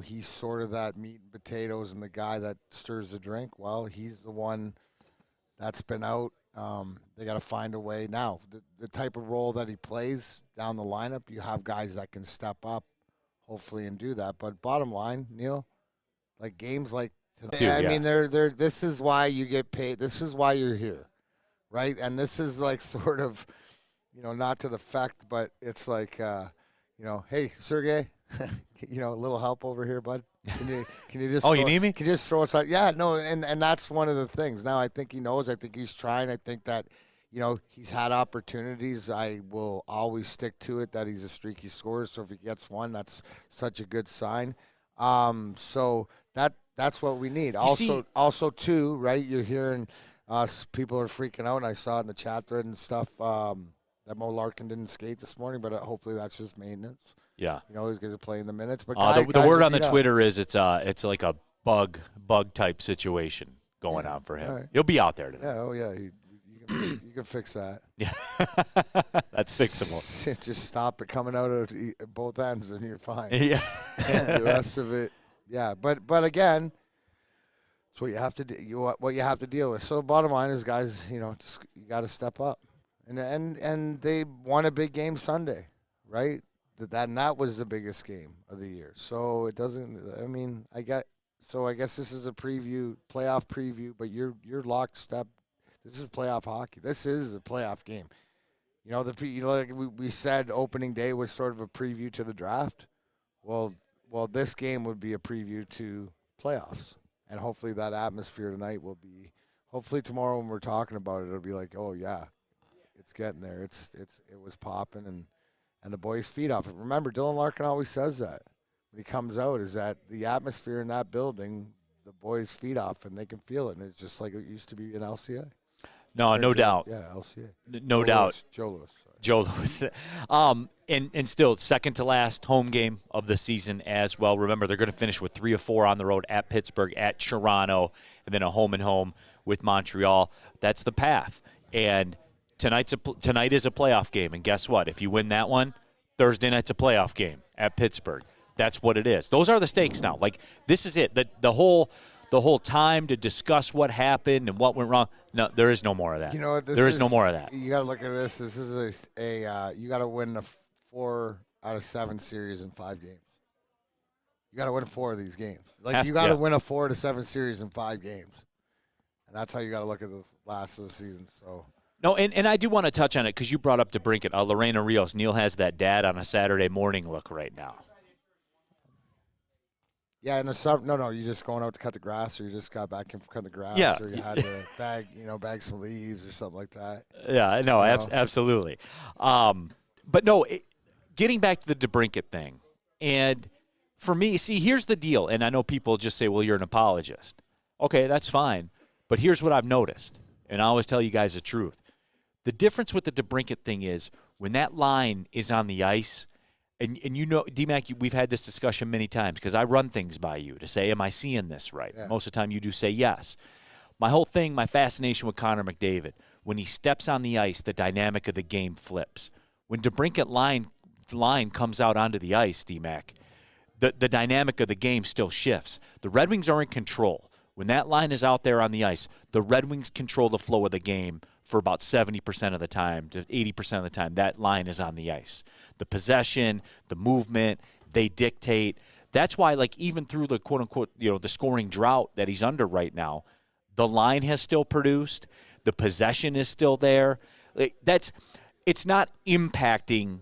he's sort of that meat and potatoes and the guy that stirs the drink. Well, he's the one that's been out. They got to find a way. Now, the type of role that he plays down the lineup, you have guys that can step up, hopefully, and do that. But bottom line, Neal, like games like I mean, they're. This is why you get paid. This is why you're here, right? And this is like sort of, not to the fact, but it's like, hey, Sergey, a little help over here, bud. Can you just? You need me? Can you just throw us out? Yeah, no, and that's one of the things. Now I think he knows. I think he's trying. I think that, he's had opportunities. I will always stick to it that he's a streaky scorer. So if he gets one, that's such a good sign. So that's what we need. Also too, right? You're hearing people are freaking out, and I saw it in the chat thread and stuff that Mo Larkin didn't skate this morning, but hopefully that's just maintenance. Yeah, he's going to play in the minutes. But the word on the Twitter is it's like a bug type situation going on for him. Right. He'll be out there today. Yeah, you can fix that. Yeah, that's fixable. Just stop it coming out of both ends, and you're fine. Yeah, the rest of it. Yeah, but again, it's what you have to do. What you have to deal with. So bottom line is, guys, just you got to step up, and they won a big game Sunday, right? That was the biggest game of the year. So it doesn't. I mean, I guess this is a playoff preview, but you're lockstep. This is playoff hockey. This is a playoff game. Like we said, opening day was sort of a preview to the draft. Well, this game would be a preview to playoffs, and hopefully that atmosphere tonight will be. Hopefully tomorrow when we're talking about it, it'll be like, oh yeah, it's getting there. It was popping, and the boys feed off it. Remember, Dylan Larkin always says that when he comes out, is that the atmosphere in that building, the boys feed off, and they can feel it, and it's just like it used to be in LCA. No doubt. Yeah, LCA. No doubt. Joe Lewis. And still second to last home game of the season as well. Remember, they're going to finish with 3 of 4 on the road at Pittsburgh, at Toronto, and then a home and home with Montreal. That's the path. And tonight is a playoff game. And guess what? If you win that one, Thursday night's a playoff game at Pittsburgh. That's what it is. Those are the stakes now. Like, this is it. The whole time to discuss what happened and what went wrong. No, there is no more of that. There is no more of that. You got to look at this. This is you got to win a 4 out of 7 series in 5 games. You got to win 4 of these games. You got to win a 4 to 7 series in 5 games, and that's how you got to look at the last of the season. So. No, and I do want to touch on it because you brought up DeBrincat. Lorena Rios. Neal has that dad on a Saturday morning look right now. Yeah, in the summer. No, you're just going out to cut the grass, or you just got back in from cutting the grass, or you had to bag some leaves or something like that. Yeah, no, absolutely. But no, getting back to the DeBrincat thing, and for me, see, here's the deal, and I know people just say, well, you're an apologist. Okay, that's fine, but here's what I've noticed, and I always tell you guys the truth. The difference with the DeBrincat thing is when that line is on the ice, and D-Mac, we've had this discussion many times because I run things by you to say, am I seeing this right? Yeah. Most of the time you do say yes. My whole thing, my fascination with Connor McDavid, when he steps on the ice, the dynamic of the game flips. When DeBrincat line comes out onto the ice, D-Mac, the dynamic of the game still shifts. The Red Wings are in control. When that line is out there on the ice, the Red Wings control the flow of the game for about 70% of the time to 80% of the time. That line is on the ice. The possession, the movement, they dictate. That's why, even through the quote-unquote, the scoring drought that he's under right now, the line has still produced. The possession is still there. It's not impacting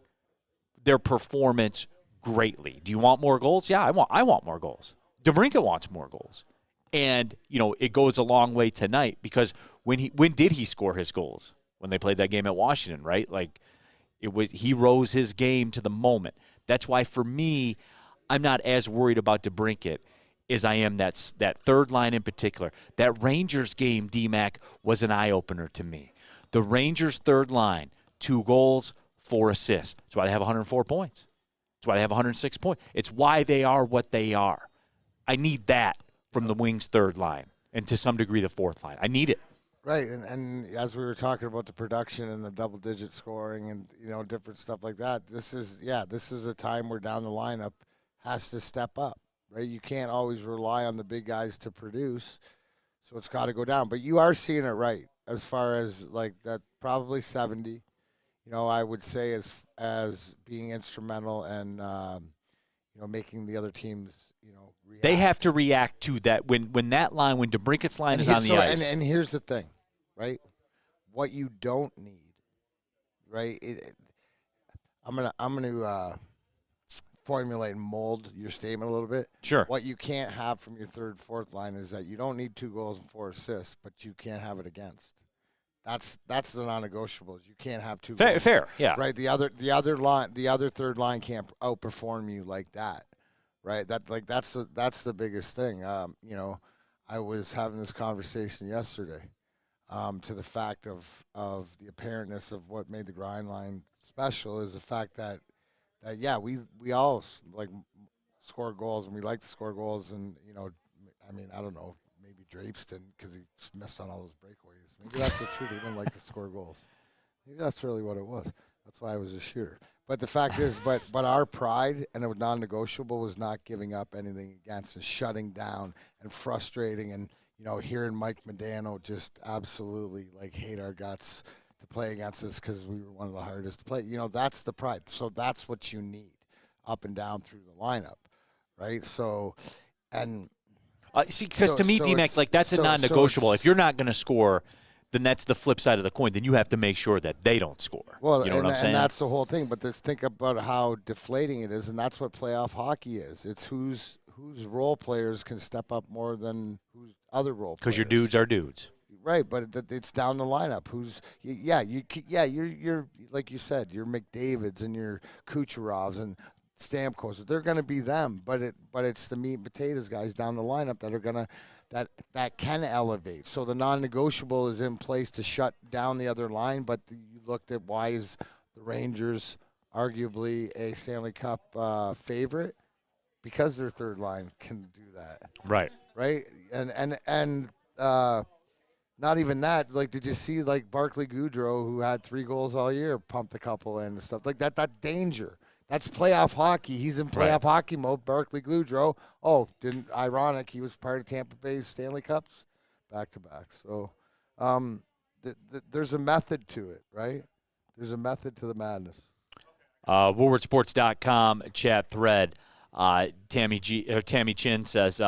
their performance greatly. Do you want more goals? Yeah, I want more goals. DeBrincat wants more goals. And, it goes a long way tonight because when did he score his goals? When they played that game at Washington, right? He rose his game to the moment. That's why for me, I'm not as worried about DeBrincat as I am that third line in particular. That Rangers game, D-Mac, was an eye-opener to me. The Rangers' third line, 2 goals, 4 assists. That's why they have 104 points. That's why they have 106 points. It's why they are what they are. I need that from the Wings' third line and to some degree the fourth line. I need it. Right, and as we were talking about the production and the double-digit scoring and, different stuff like that, this is a time where down the lineup has to step up, right? You can't always rely on the big guys to produce, so it's got to go down. But you are seeing it right as far as, that probably 70, I would say as being instrumental and, making the other teams, react. They have to react to that when DeBrincat's line is on the ice. And here's the thing, right? What you don't need, right? I'm gonna formulate and mold your statement a little bit. Sure. What you can't have from your third, fourth line is that you don't need 2 goals and 4 assists, but you can't have it against. That's the non-negotiables. You can't have 2 goals. Fair, yeah. Right. The other third line can't outperform you like that. Right. That's the biggest thing. I was having this conversation yesterday, to the fact of the apparentness of what made the grind line special is the fact that we all like score goals, and we like to score goals, and I don't know, maybe Drapes didn't because he missed on all those breakaways. Maybe that's the truth. He didn't like to score goals. Maybe that's really what it was. That's why I was a shooter. But the fact is, but our pride, and it was non-negotiable, was not giving up anything against and shutting down and frustrating, and hearing Mike Modano just absolutely hate our guts to play against us because we were one of the hardest to play. That's the pride. So that's what you need up and down through the lineup, right? So, and because to me, D-Mac, that's a non-negotiable. If you're not going to score, then that's the flip side of the coin. Then you have to make sure that they don't score. Well, you know what I'm saying? And that's the whole thing. But just think about how deflating it is, and that's what playoff hockey is. It's whose role players can step up more than whose other role players. Because your dudes are dudes. Right, but it's down the lineup. You're like you said, your McDavids and your Kucherovs and Stamkos. They're going to be them, but it's the meat and potatoes guys down the lineup that are going to that can elevate. So the non-negotiable is in place to shut down the other line. But you looked at why is the Rangers arguably a Stanley Cup favorite, because their third line can do that. Right. And not even that. Did you see Barclay Goodrow, who had 3 goals all year, pumped a couple in and stuff like that? That danger. That's playoff hockey. He's in playoff hockey mode. Barclay Goodrow. Oh, ironic. He was part of Tampa Bay's Stanley Cups back-to-back. So there's a method to it, right? There's a method to the madness. WoodwardSports.com chat thread. Tammy Chin says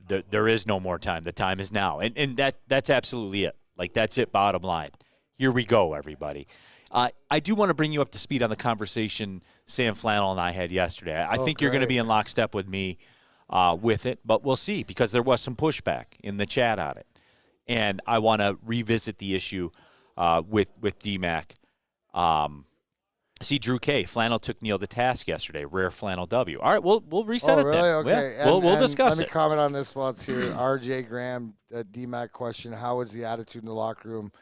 there is no more time. The time is now. And that's absolutely it. That's it, bottom line. Here we go, everybody. I do want to bring you up to speed on the conversation Sam Flannel and I had yesterday. I think you're going to be in lockstep with me with it, but we'll see, because there was some pushback in the chat on it. And I want to revisit the issue with D-Mac. See, Drew K. Flannel took Neal to task yesterday. Rare Flannel W. All right, we'll reset it really? then. Okay. Yeah, we'll discuss it. Let me comment on this while it's here. R.J. Graham, D-Mac question, how is the attitude in the locker room?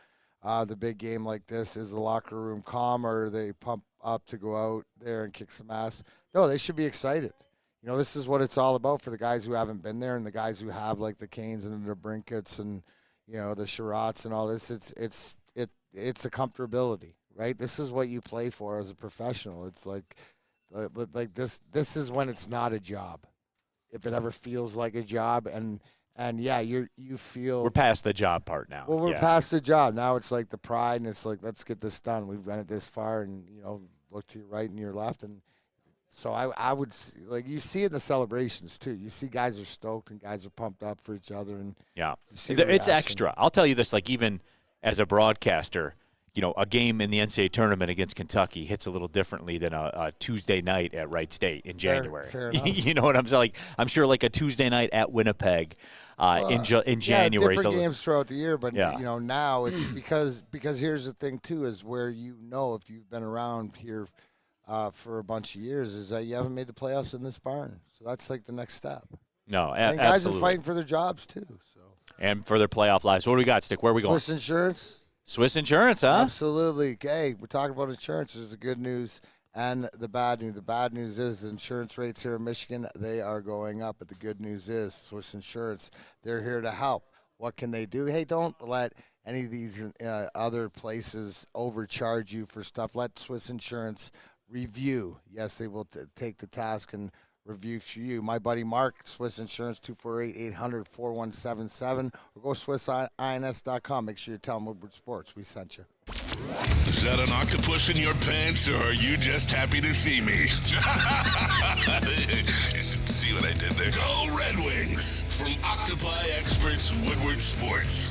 The big game like this, is the locker room calm, or are they pump up to go out there and kick some ass? No, they should be excited. This is what it's all about for the guys who haven't been there and the guys who have, like the Canes and the Brinkets and the Sherratts and all this. It's a comfortability, right? This is what you play for as a professional. It's like this. This is when it's not a job, if it ever feels like a job. And yeah, you feel we're past the job part now. Well, we're past the job now. It's like the pride, and it's like, let's get this done. We've run it this far, and look to your right and your left, and so I would you see it in the celebrations too. You see guys are stoked and guys are pumped up for each other, and it's extra. I'll tell you this, even as a broadcaster, a game in the NCAA tournament against Kentucky hits a little differently than a Tuesday night at Wright State in January. Fair enough. You know what I'm saying? I'm sure a Tuesday night at Winnipeg in January. Different games throughout the year, but now it's because here's the thing too, is where if you've been around here for a bunch of years, is that you haven't made the playoffs in this barn. So that's the next step. No, and guys are fighting for their jobs too. So and for their playoff lives. What do we got, Stick? Where are we going? Swiss Insurance. Swiss Insurance, huh? Absolutely. Okay, we're talking about insurance. There's the good news and the bad news. The bad news is the insurance rates here in Michigan, they are going up. But the good news is Swiss Insurance, they're here to help. What can they do? Hey, don't let any of these other places overcharge you for stuff. Let Swiss Insurance review. Yes, they will take the task and review for you. My buddy Mark, Swiss Insurance, 248-800-4177, or go SwissINS.com. Make sure you tell them Woodward Sports we sent you. Is that an octopus in your pants, or are you just happy to see me? See what I did there? Go Red Wings! From Octopi Experts, Woodward Sports.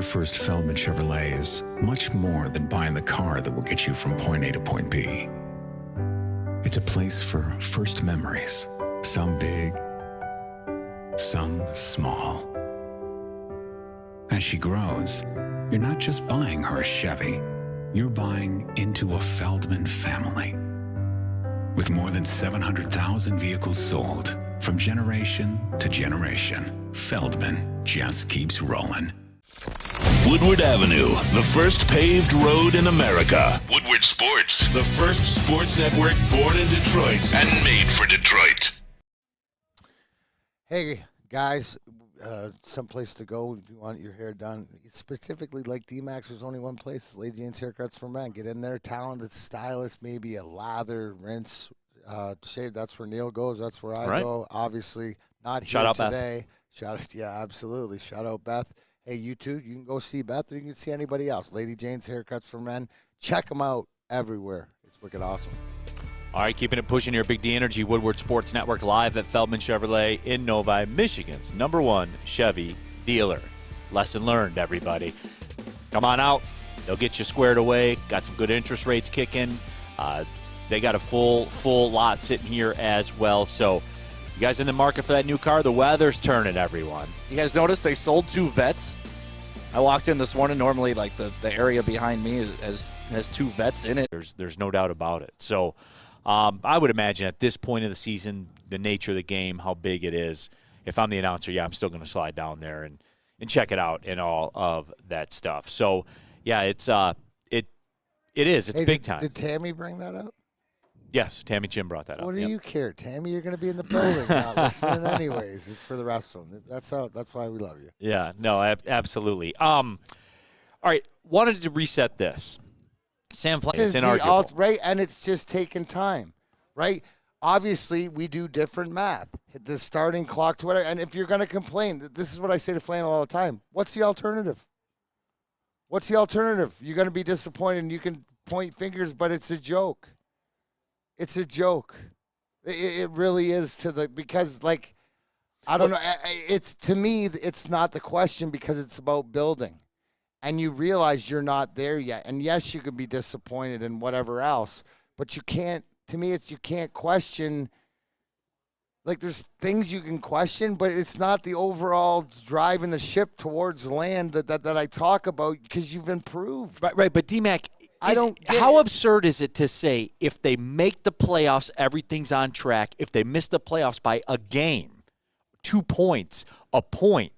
First Feldman Chevrolet is much more than buying the car that will get you from point A to point B. It's a place for first memories, some big, some small. As she grows, you're not just buying her a Chevy, you're buying into a Feldman family. With more than 700,000 vehicles sold, from generation to generation, Feldman just keeps rolling. Woodward Avenue, the first paved road in America. Woodward Sports, the first sports network born in Detroit and made for Detroit. Hey, guys, someplace to go if you want your hair done. Specifically, like D-Max, there's only one place. Lady Jane's Haircuts for Men. Get in there, talented stylist, maybe a lather, rinse, shave. That's where Neal goes. That's where I go. Obviously, not Shout here out today. Yeah, absolutely. Shout out Beth. Hey, you too, you can go see Beth or you can see anybody else. Lady Jane's Haircuts for Men. Check them out everywhere. It's wicked awesome. All right, keeping it pushing here. Big D Energy, Woodward Sports Network, live at Feldman Chevrolet in Novi, Michigan's #1 Chevy dealer. Lesson learned, everybody. Come on out. They'll get you squared away. Got some good interest rates kicking. They got a full lot sitting here as well. So you guys in the market for that new car? The weather's turning, everyone. You guys noticed they sold 2 vets? I walked in this morning. Normally, like the area behind me has 2 vets in it. There's no doubt about it. So I would imagine at this point of the season, the nature of the game, how big it is, if I'm the announcer, I'm still going to slide down there and check it out and all of that stuff. So, yeah, it is. It's big time. Did Tammy bring that up? Yes, Tammy Jim brought that up. What do you care, Tammy? You're going to be in the building not listening anyways. It's for the rest of them. That's why we love you. Yeah, no, absolutely. All right, wanted to reset this. Sam Flannel, it's inarguable. Right, and it's just taking time, right? Obviously, we do different math. Hit the starting clock to whatever. And if you're going to complain, this is what I say to Flannel all the time. What's the alternative? What's the alternative? You're going to be disappointed and you can point fingers, but it's a joke. It's a joke. It really is because like, I don't know. It's to me, it's not the question because it's about building, and you realize you're not there yet. And yes, you can be disappointed and whatever else, but you can't. To me, you can't question. Like there's things you can question, but it's not the overall driving the ship towards land that I talk about because you've improved. Right. But D-Mac. How absurd is it to say if they make the playoffs, everything's on track? If they miss the playoffs by a game, 2 points, a point,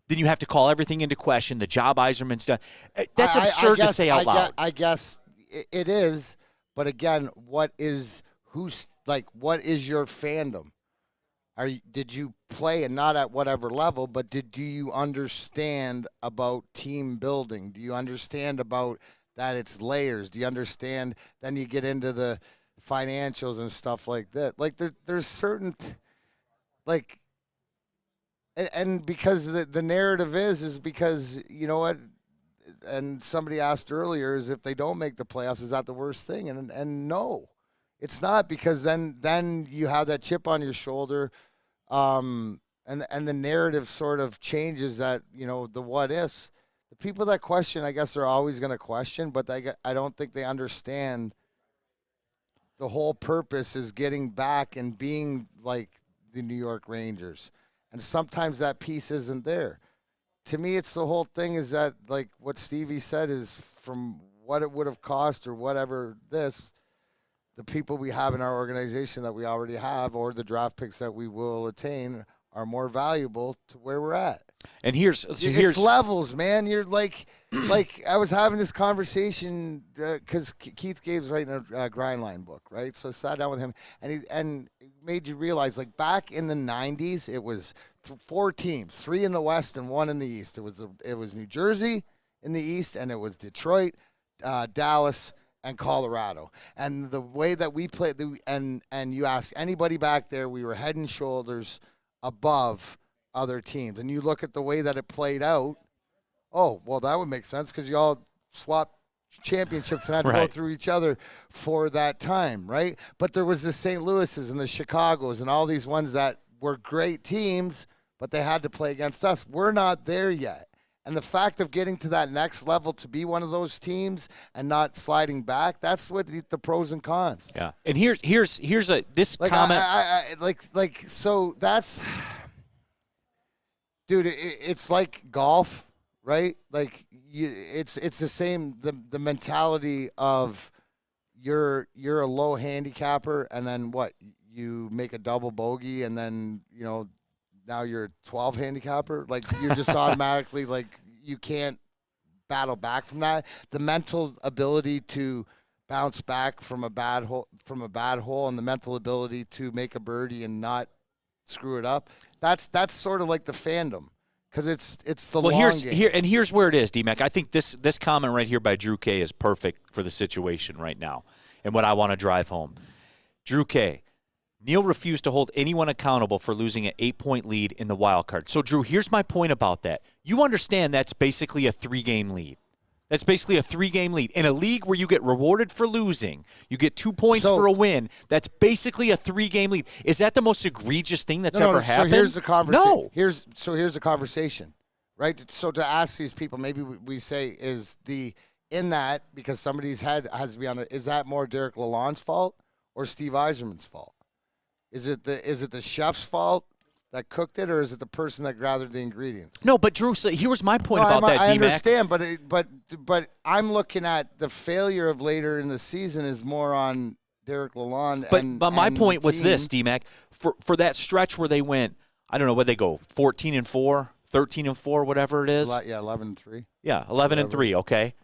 then you have to call everything into question. The job Yzerman's done. That's absurd to say out loud. I guess it is, but again, what is your fandom? Did you play, and not at whatever level, but do you understand about team building? Do you understand about that it's layers? Do you understand? Then you get into the financials and stuff like that. Like there's certain, and because the narrative is because you know what, and somebody asked earlier is if they don't make the playoffs, is that the worst thing? And no, it's not, because then you have that chip on your shoulder, and the narrative sort of changes that, you know, the what ifs. The people that question, I guess, are always going to question, but I don't think they understand the whole purpose is getting back and being like the New York Rangers. And sometimes that piece isn't there. To me, it's the whole thing is that, like what Stevie said, is from what it would have cost or whatever the people we have in our organization that we already have or the draft picks that we will attain are more valuable to where we're at. And here's levels, man. You're like I was having this conversation because Keith Gabe's writing a Grindline book, right? So I sat down with him, and it made you realize, like, back in the 90s, it was 4 teams, 3 in the West and 1 in the East. It was New Jersey in the East, and it was Detroit, Dallas, and Colorado. And the way that we played, and you ask anybody back there, we were head and shoulders above other teams. And you look at the way that it played out, oh, well, that would make sense because you all swapped championships and had to go through each other for that time, right? But there was the St. Louis's and the Chicagos and all these ones that were great teams, but they had to play against us. We're not there yet. And the fact of getting to that next level to be one of those teams and not sliding back, that's what the pros and cons. Yeah. And here's this like comment. So that's, dude, it's like golf, right? Like it's the same, the mentality of you're a low handicapper and then what? You make a double bogey and then, now you're a 12 handicapper. Like, you're just automatically, like, you can't battle back from that. The mental ability to bounce back from a bad hole, and the mental ability to make a birdie and not screw it up. That's sort of like the fandom, because it's the long game. Here's where it is, D-Mac. I think this comment right here by Drew K is perfect for the situation right now and what I want to drive home. Drew K. Neal refused to hold anyone accountable for losing an 8-point lead in the wild card. So, Drew, here's my point about that. You understand that's basically a 3-game lead. That's basically a 3-game lead. In a league where you get rewarded for losing, you get 2 points for a win, that's basically a 3-game lead. Is that the most egregious thing that's ever happened? So here's the conversation. No. Here's the conversation, right? So to ask these people, maybe we say, because somebody's head has to be on it, is that more Derek Lalonde's fault or Steve Yzerman's fault? Is it the chef's fault that cooked it, or is it the person that gathered the ingredients? No, but Drew, so here's my point about that, I D-Mac. understand, but I'm looking at the failure of later in the season is more on Derek Lalonde. But my point was this, D-Mac, for that stretch where they went, I don't know, where they go, 14-4, 13-4, whatever it is. Yeah, 11-3. Yeah, 11-3. Okay.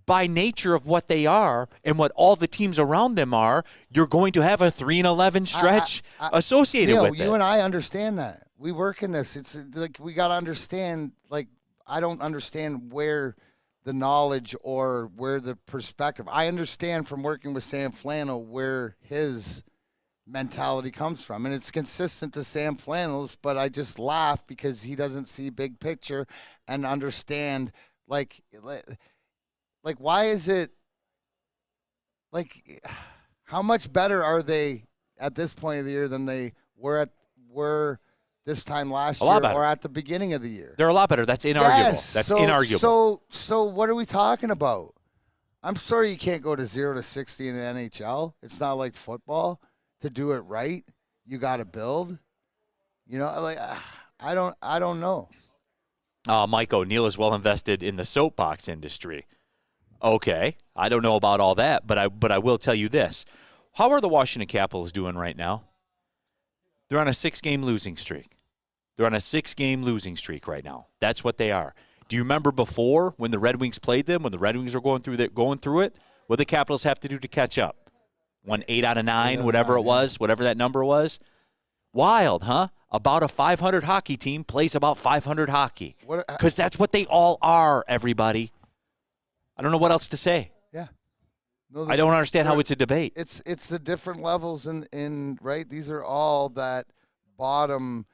By nature of what they are and what all the teams around them are, you're going to have a 3-11 stretch associated Neal, with it. You and I understand that. We work in this. It's like we got to understand, like, I don't understand where the knowledge or where the perspective. I understand from working with Sam Flannel where his mentality comes from. And it's consistent to Sam Flannel's, but I just laugh because he doesn't see big picture and understand, like why is it, like, how much better are they at this point of the year than they were this time last year or at the beginning of the year? They're a lot better. That's inarguable. Yes. That's inarguable. So what are we talking about? I'm sorry you can't go to 0-60 in the NHL. It's not like football. To do it right, you got to build. I don't know. Mike O'Neill is well invested in the soapbox industry. Okay, I don't know about all that, but I will tell you this. How are the Washington Capitals doing right now? They're on a 6-game losing streak. They're on a 6-game losing streak right now. That's what they are. Do you remember before when the Red Wings played them, when the Red Wings were going through it? What did the Capitals have to do to catch up? Won 8 out of 9, whatever it was, whatever that number was. Wild, huh? About a 500 hockey team plays about 500 hockey. Because that's what they all are, everybody. I don't know what else to say. Yeah. I don't understand how it's a debate. It's the different levels in right? These are all that bottom,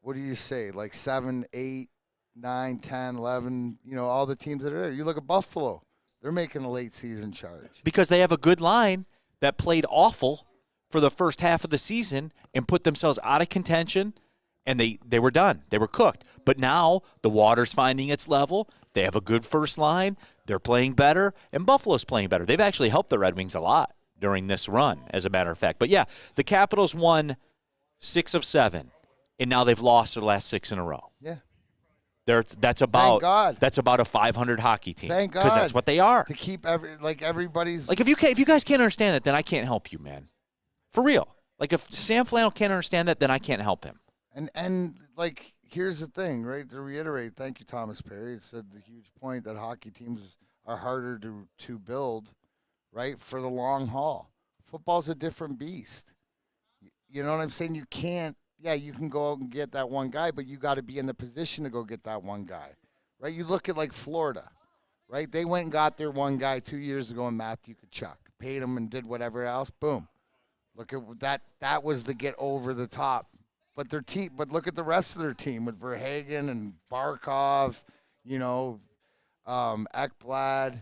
what do you say, like 7, 8, 9, 10, 11, all the teams that are there. You look at Buffalo. They're making a late season charge. Because they have a good line that played awful for the first half of the season and put themselves out of contention, and they were done. They were cooked. But now the water's finding its level. They have a good first line. They're playing better, and Buffalo's playing better. They've actually helped the Red Wings a lot during this run, as a matter of fact. But, yeah, the Capitals won 6 of 7, and now they've lost their last 6 in a row. Yeah. That's about God. That's about a 500 hockey team. Thank God. Because that's what they are. To keep everybody's Like if you guys can't understand that, then I can't help you, man. For real. Like if Sam Flannel can't understand that, then I can't help him. And like here's the thing, right? To reiterate, thank you, Thomas Perry. It said the huge point that hockey teams are harder to build, right, for the long haul. Football's a different beast. You know what I'm saying? You can't. Yeah, you can go out and get that one guy, but you got to be in the position to go get that one guy, right? You look at like Florida, right? They went and got their one guy 2 years ago in Matthew Tkachuk, paid him and did whatever else. Boom. Look at that. That was the get over the top. But their team. But look at the rest of their team with Verhagen and Barkov, Ekblad.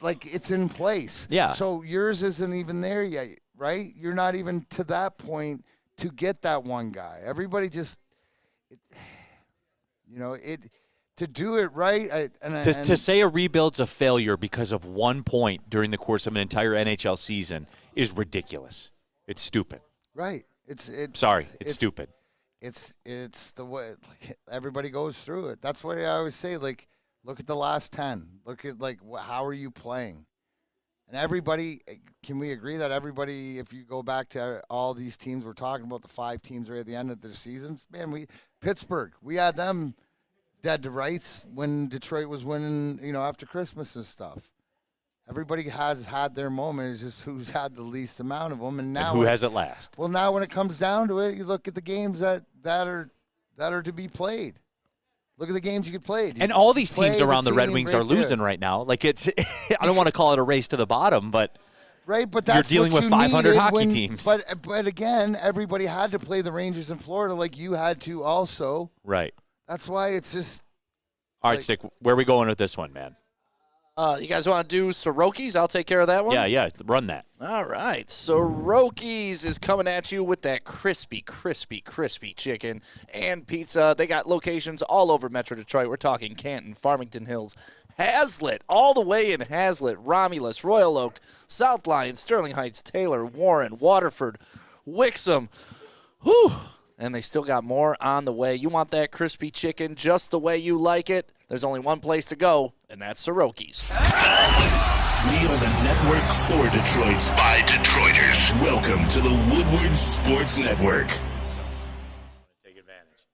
Like it's in place. Yeah. So yours isn't even there yet, right? You're not even to that point to get that one guy. Everybody just, to do it right. To say a rebuild's a failure because of 1 point during the course of an entire NHL season is ridiculous. It's stupid. Right. It's stupid. It's the way everybody goes through it. That's why I always say, like, look at the last 10. Look at, how are you playing? And everybody, can we agree that everybody, if you go back to all these teams, we're talking about the 5 teams right at the end of their seasons, man, Pittsburgh, we had them dead to rights when Detroit was winning, after Christmas and stuff. Everybody has had their moment. It's just who's had the least amount of them. And now who has it last? Well, now when it comes down to it, you look at the games that are to be played. Look at the games you could play. And all these teams around the Red Wings are losing right now. Like it's, I don't want to call it a race to the bottom, but right. But that's you're dealing with 500 hockey teams. But again, everybody had to play the Rangers in Florida, like you had to also. Right. That's why it's just. All right, Stick. Where are we going with this one, man? You guys want to do Soroki's? I'll take care of that one. Yeah. Run that. All right. Soroki's is coming at you with that crispy chicken and pizza. They got locations all over Metro Detroit. We're talking Canton, Farmington Hills, Hazlitt, all the way in Hazlitt, Romulus, Royal Oak, South Lyon, Sterling Heights, Taylor, Warren, Waterford, Wixom. Whew. And they still got more on the way. You want that crispy chicken just the way you like it? There's only one place to go, and that's Soroki's. We are the network for Detroit by Detroiters. Welcome to the Woodward Sports Network. Take advantage.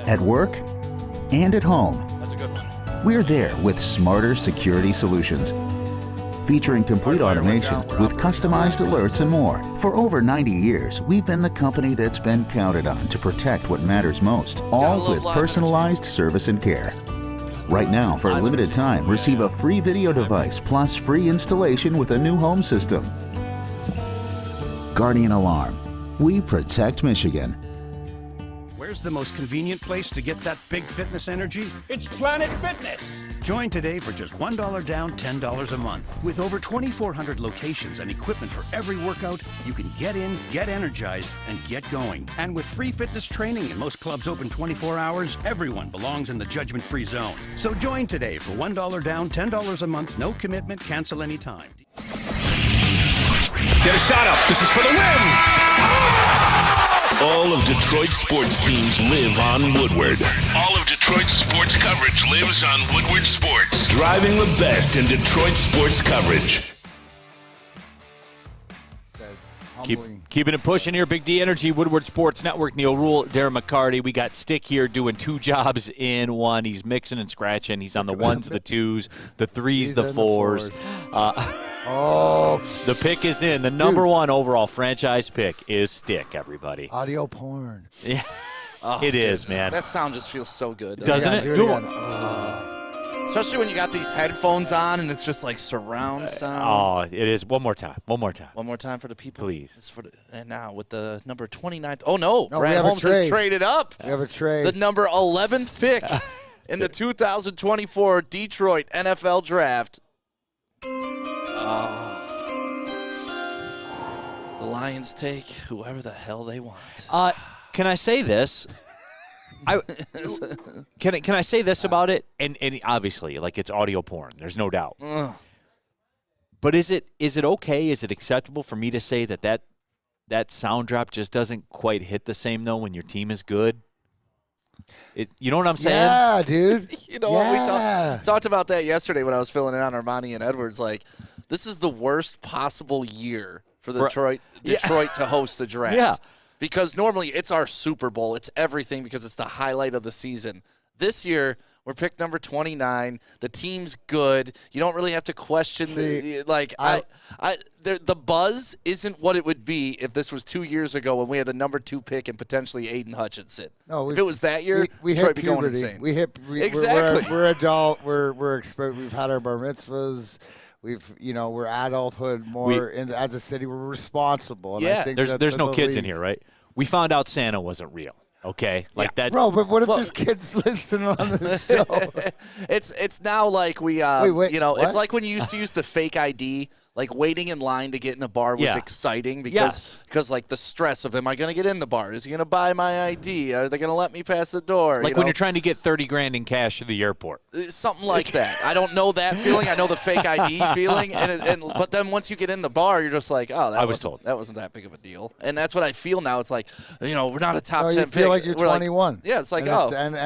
At work and at home. That's a good one. We're there with smarter security solutions. Featuring complete automation with customized alerts and more. For over 90 years, we've been the company that's been counted on to protect what matters most, all with personalized service and care. Right now, for a limited time, receive a free video device plus free installation with a new home system. Guardian Alarm. We protect Michigan. Where's the most convenient place to get that big fitness energy? It's Planet Fitness. Join today for just $1 down, $10 a month. With over 2,400 locations and equipment for every workout, you can get in, get energized, and get going. And with free fitness training and most clubs open 24 hours, everyone belongs in the judgment-free zone. So join today for $1 down, $10 a month, no commitment, cancel anytime. Get a shot up. This is for the win. All of Detroit's sports teams live on Woodward. All of Detroit's sports coverage lives on Woodward Sports. Driving the best in Detroit sports coverage. Keeping it pushing here. Big D Energy, Woodward Sports Network, Neal, Ruhl, Darren McCarty. We got Stick here doing 2 jobs in one. He's mixing and scratching. He's on the 1s, the 2s, the 3s, the 4s. The pick is in. The number 1 overall franchise pick is Stick, everybody. Audio porn. Yeah, Oh, it is, man. That sound just feels so good. Doesn't it? Especially when you got these headphones on and it's just like surround sound. It is. One more time. One more time For the people. Please. It's for and now with the number 29th. Oh, no. No, Brad Holmes has traded up. We have a trade. The number 11th pick in the 2024 Detroit NFL Draft. The Lions take whoever the hell they want. Can I say this? Can I say this about it? And obviously, like, it's audio porn. There's no doubt. But is it okay? Is it acceptable for me to say that sound drop just doesn't quite hit the same, though, when your team is good? You know what I'm saying? Yeah, dude. You know what? We talked about that yesterday when I was filling in on Ermanni and Edwards. Like, this is the worst possible year for Detroit to host the draft. Yeah. Because normally it's our Super Bowl. It's everything because it's the highlight of the season. This year, we're picked number 29. The team's good. You don't really have to question the buzz isn't what it would be if this was 2 years ago when we had the number 2 pick and potentially Aiden Hutchinson. No, if it was that year, we Detroit hit be going puberty. insane. Exactly. We're adult. We've had our bar mitzvahs. We're adulthood more. As a city, we're responsible. And I think there's no kids in here, right? We found out Santa wasn't real. Okay, that's bro. But what if there's kids listening on the show? It's now like we wait, it's like when you used to use the fake ID. Like waiting in line to get in a bar was exciting because like the stress of, am I going to get in the bar? Is he going to buy my ID? Are they going to let me pass the door? Like when you're trying to get $30,000 in cash to the airport. Something like that. I don't know that feeling. I know the fake ID feeling. But then once you get in the bar, you're just like, oh, that wasn't that big of a deal. And that's what I feel now. It's like, we're not a top 10 you pick. feel like you're 21. Yeah, it's like,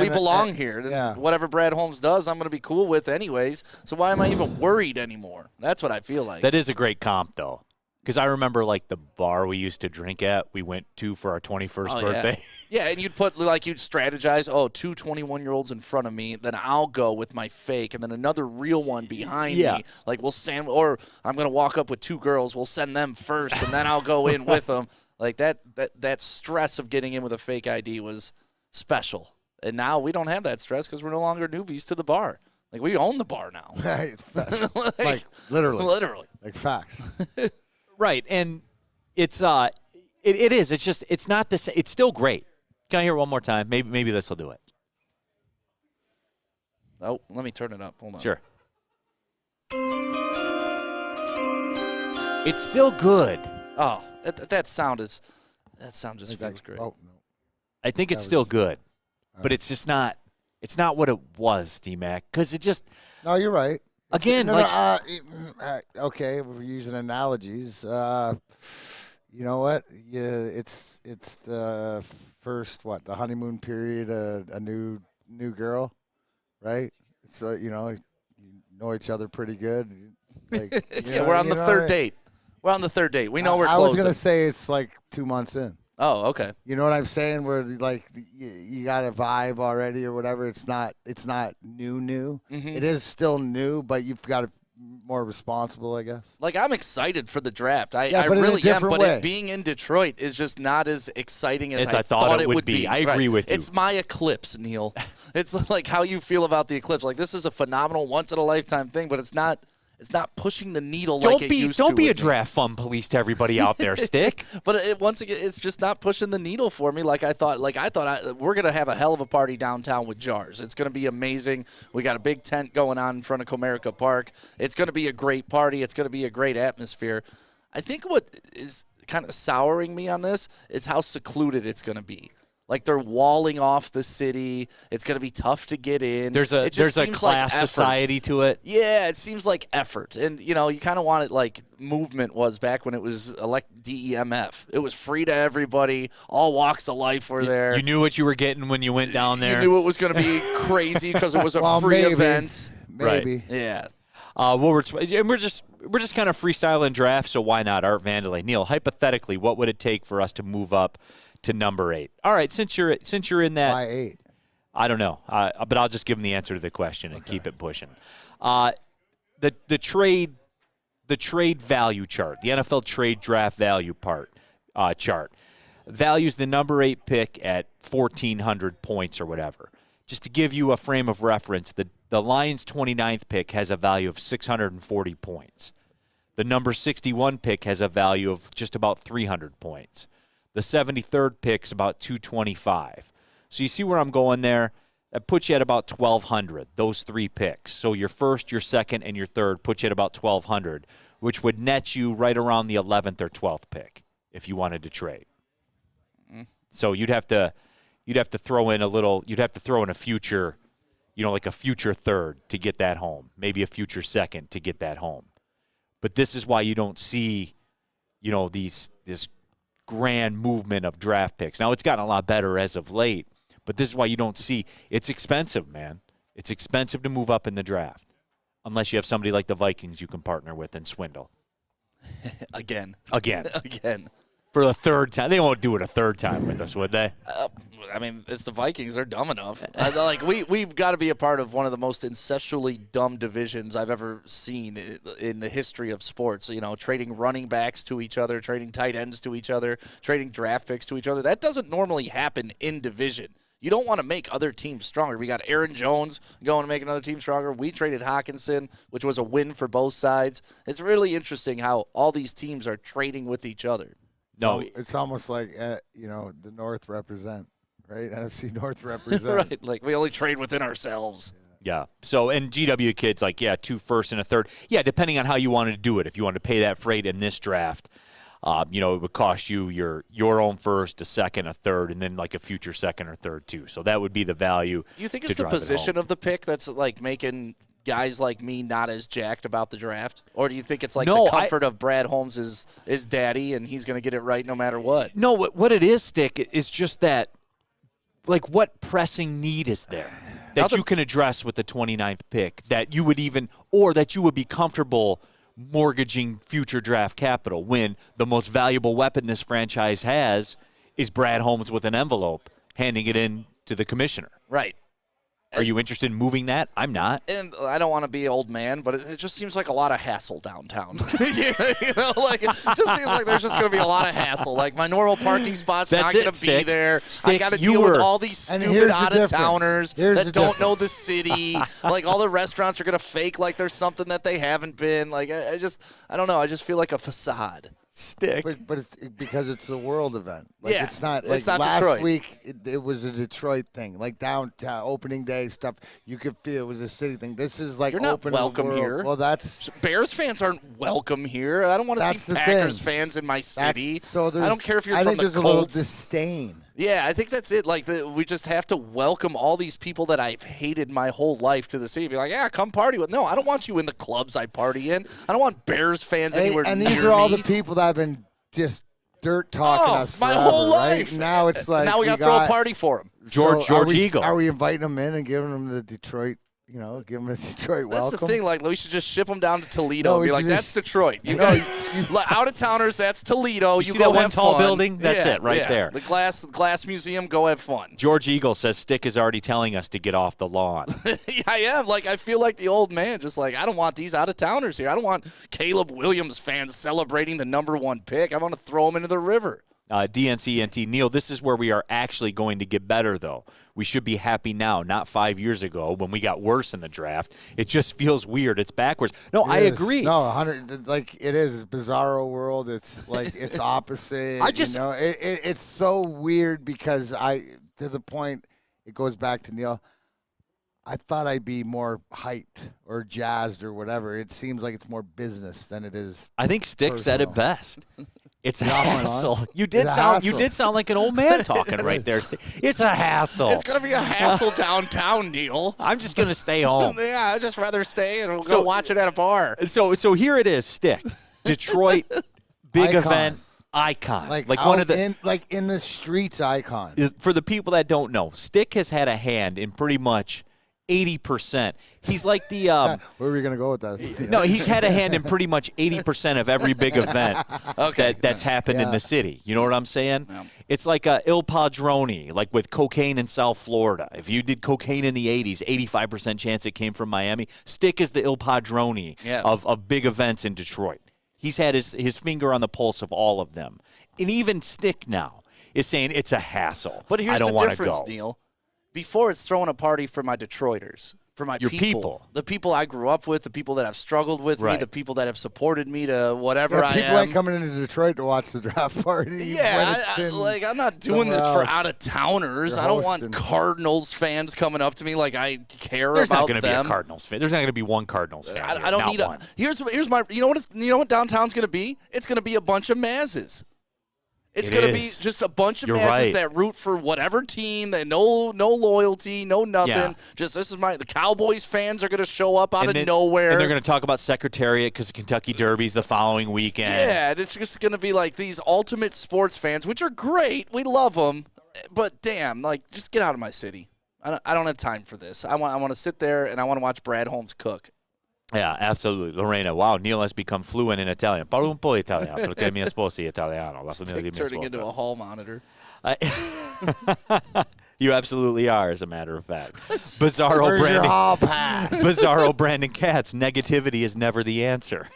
we belong here. Yeah. Whatever Brad Holmes does, I'm going to be cool with anyways. So why am I even worried anymore? That's what I feel like. That is a great comp, though. Because I remember, like, the bar we used to drink at, we went to for our 21st birthday. Yeah, and you'd strategize, 2 21-year-olds in front of me, then I'll go with my fake, and then another real one behind me. Like, or I'm going to walk up with 2 girls, we'll send them first, and then I'll go in with them. Like, that stress of getting in with a fake ID was special. And now we don't have that stress because we're no longer newbies to the bar. Like, we own the bar now. like literally. Literally. Like facts. Right, and it's it is. It's just it's not the same. It's still great. Can I hear it one more time? Maybe this will do it. Oh, let me turn it up. Hold on. Sure. It's still good. Oh, that sound just feels great. Oh, no. I think it's still good, but it's just not. It's not what it was, D-Mac, because it just. No, you're right. Again, okay, we're using analogies. You know what? Yeah, it's the first the honeymoon period. A new girl, right? So you know each other pretty good. Like, we're on the third date. We're on the third date. We know we're close. I was gonna say it's like 2 months in. Oh, okay. You know what I'm saying? Where like you got a vibe already or whatever. It's not new. Mm-hmm. It is still new, but you've got to more responsible, I guess. Like, I'm excited for the draft. I but really am. But way. it being in Detroit is just not as exciting as I thought it would be. I agree with you. It's my eclipse, Neal. It's like how you feel about the eclipse. Like, this is a phenomenal once in a lifetime thing, but it's not pushing the needle like it used to. Don't be a draft fun police to everybody out there, Stick. But once again, it's just not pushing the needle for me like I thought. We're going to have a hell of a party downtown with jars. It's going to be amazing. We got a big tent going on in front of Comerica Park. It's going to be a great party. It's going to be a great atmosphere. I think what is kind of souring me on this is how secluded it's going to be. Like, they're walling off the city. It's going to be tough to get in. There's a class society to it. Yeah, it seems like effort. And, you kind of want it like movement was back when it was DEMF. It was free to everybody. All walks of life were there. You knew what you were getting when you went down there. You knew it was going to be crazy because it was a free event. Maybe. Right. Yeah. We're just kind of freestyling draft, so why not? Art Vandelay. Neal, hypothetically, what would it take for us to move up to number 8? All right, since you're in that. Why 8? I don't know, but I'll just give him the answer to the question and keep it pushing. The trade value chart, the NFL trade draft value chart, values the number 8 pick at 1,400 points or whatever. Just to give you a frame of reference, the Lions' 29th pick has a value of 640 points. The number 61 pick has a value of just about 300 points. The 73rd pick's about 225. So you see where I'm going there? That puts you at about 1,200, those 3 picks. So your first, your second, and your third puts you at about 1,200, which would net you right around the 11th or 12th pick if you wanted to trade. So you'd have to throw in a future, like a future third to get that home, maybe a future second to get that home. But this is why you don't see, this grand movement of draft picks. Now, it's gotten a lot better as of late, But this is why you don't see – it's expensive, man. It's expensive to move up in the draft unless you have somebody like the Vikings you can partner with and swindle. Again. For the third time. They won't do it a third time with us, would they? I mean, it's the Vikings. They're dumb enough. We've got to be a part of one of the most incestually dumb divisions I've ever seen in the history of sports. You know, trading running backs to each other, trading tight ends to each other, trading draft picks to each other. That doesn't normally happen in division. You don't want to make other teams stronger. We got Aaron Jones going to make another team stronger. We traded Hawkinson, which was a win for both sides. It's really interesting how all these teams are trading with each other. No, it's almost like the North represent, right? NFC North represent, right? Like we only trade within ourselves. Yeah. So and GW kids 2 firsts and a third. Yeah, depending on how you wanted to do it. If you wanted to pay that freight in this draft, it would cost you your own first, a second, a third, and then like a future second or third too. So that would be the value. Do you think it's the position of the pick that's like making guys like me not as jacked about the draft? Or do you think it's like the comfort of Brad Holmes is daddy and he's going to get it right no matter what? No, what it is, Stick, is just that, like, what pressing need is there that you can address with the 29th pick that you would that you would be comfortable mortgaging future draft capital when the most valuable weapon this franchise has is Brad Holmes with an envelope handing it in to the commissioner. Right. Are you interested in moving that? I'm not. And I don't want to be old man, but it just seems like a lot of hassle downtown. It just seems like there's just going to be a lot of hassle. Like my normal parking spot's not going to be there. I got to deal with all these stupid out-of-towners that don't know the city. Like all the restaurants are going to fake like there's something that they haven't been. Like I don't know. I just feel like a facade. Stick. But it's because it's a world event. It's not it's like not last Detroit. week it was a Detroit thing. Like downtown opening day stuff, you could feel it was a city thing. This is like you're not open welcome world. here. Well, that's Bears fans aren't welcome here. I don't want to see Packers fans in my city. I don't care if you're from the Colts. I think there's a little disdain. Yeah, I think that's it. Like we just have to welcome all these people that I've hated my whole life to the city. Be like, yeah, come party with. No, I don't want you in the clubs I party in. I don't want Bears fans anywhere near me. And these are all the people that have been just dirt talking us forever, my whole right? life. Now it's like now we got to throw a party for him. George Eagle. Are we inviting them in and giving them the Detroit? Give them a Detroit welcome. That's the thing. Like we should just ship them down to Toledo and be like, "That's Detroit." You guys, out of towners. That's Toledo. You see go that one have tall fun. building? That's it, right there. The glass museum. Go have fun. George Eagle says Stick is already telling us to get off the lawn. Yeah, I am. Like I feel like the old man. Just like I don't want these out of towners here. I don't want Caleb Williams fans celebrating the #1 pick. I want to throw them into the river. DNCNT, Neal, this is where we are actually going to get better, though. We should be happy now, not 5 years ago when we got worse in the draft. It just feels weird. It's backwards. No, I agree. No, 100. Like it is. It's bizarro world. It's like it's opposite. It's so weird because to the point it goes back to Neal. I thought I'd be more hyped or jazzed or whatever. It seems like it's more business than it is. I think Stick said it best. It's a hassle. You did sound like an old man talking right there. It's a hassle. It's going to be a hassle downtown, Neal. I'm just going to stay home. Yeah, I'd just rather stay and go watch it at a bar. So here it is, Stick. Detroit big event icon. Like one of the in the streets icon. For the people that don't know, Stick has had a hand in pretty much 80%. He's like the where are we going to go with that? No, he's had a hand in pretty much 80% of every big event that's happened in the city. You know what I'm saying? Yeah. It's like Il Padrone, like with cocaine in South Florida. If you did cocaine in the 80s, 85% chance it came from Miami. Stick is the Il Padrone of big events in Detroit. He's had his finger on the pulse of all of them. And even Stick now is saying it's a hassle. But here's I don't the difference, go. Neal. Before it's throwing a party for my Detroiters, for my people. The people I grew up with, the people that have struggled with me, the people that have supported me to whatever I am. People ain't coming into Detroit to watch the draft party. Yeah, I'm not doing this for out-of-towners. I don't want Cardinals fans coming up to me like I care about them. There's not going to be a Cardinals fan. There's not going to be one Cardinals fan. I don't need one. Here's my. You know what downtown's going to be? It's going to be a bunch of Mazzes. It's going to be just a bunch of matches that root for whatever team. That no loyalty, no nothing. Yeah. Just the Cowboys fans are going to show up out of nowhere. And they're going to talk about Secretariat because the Kentucky Derby's the following weekend. Yeah, it's just going to be like these ultimate sports fans, which are great. We love them. But damn, like, just get out of my city. I don't have time for this. I want to sit there and I want to watch Brad Holmes cook. Yeah, absolutely. Lorena, wow, Neal has become fluent in Italian. Parlo un po' italiano, perché mia sposa è italiano. La famiglia di mia Turning sposa. into a hall monitor. You absolutely are, as a matter of fact. Bizarro Where's Brandon. your hall pass? Bizarro Brandon Katz. Negativity is never the answer.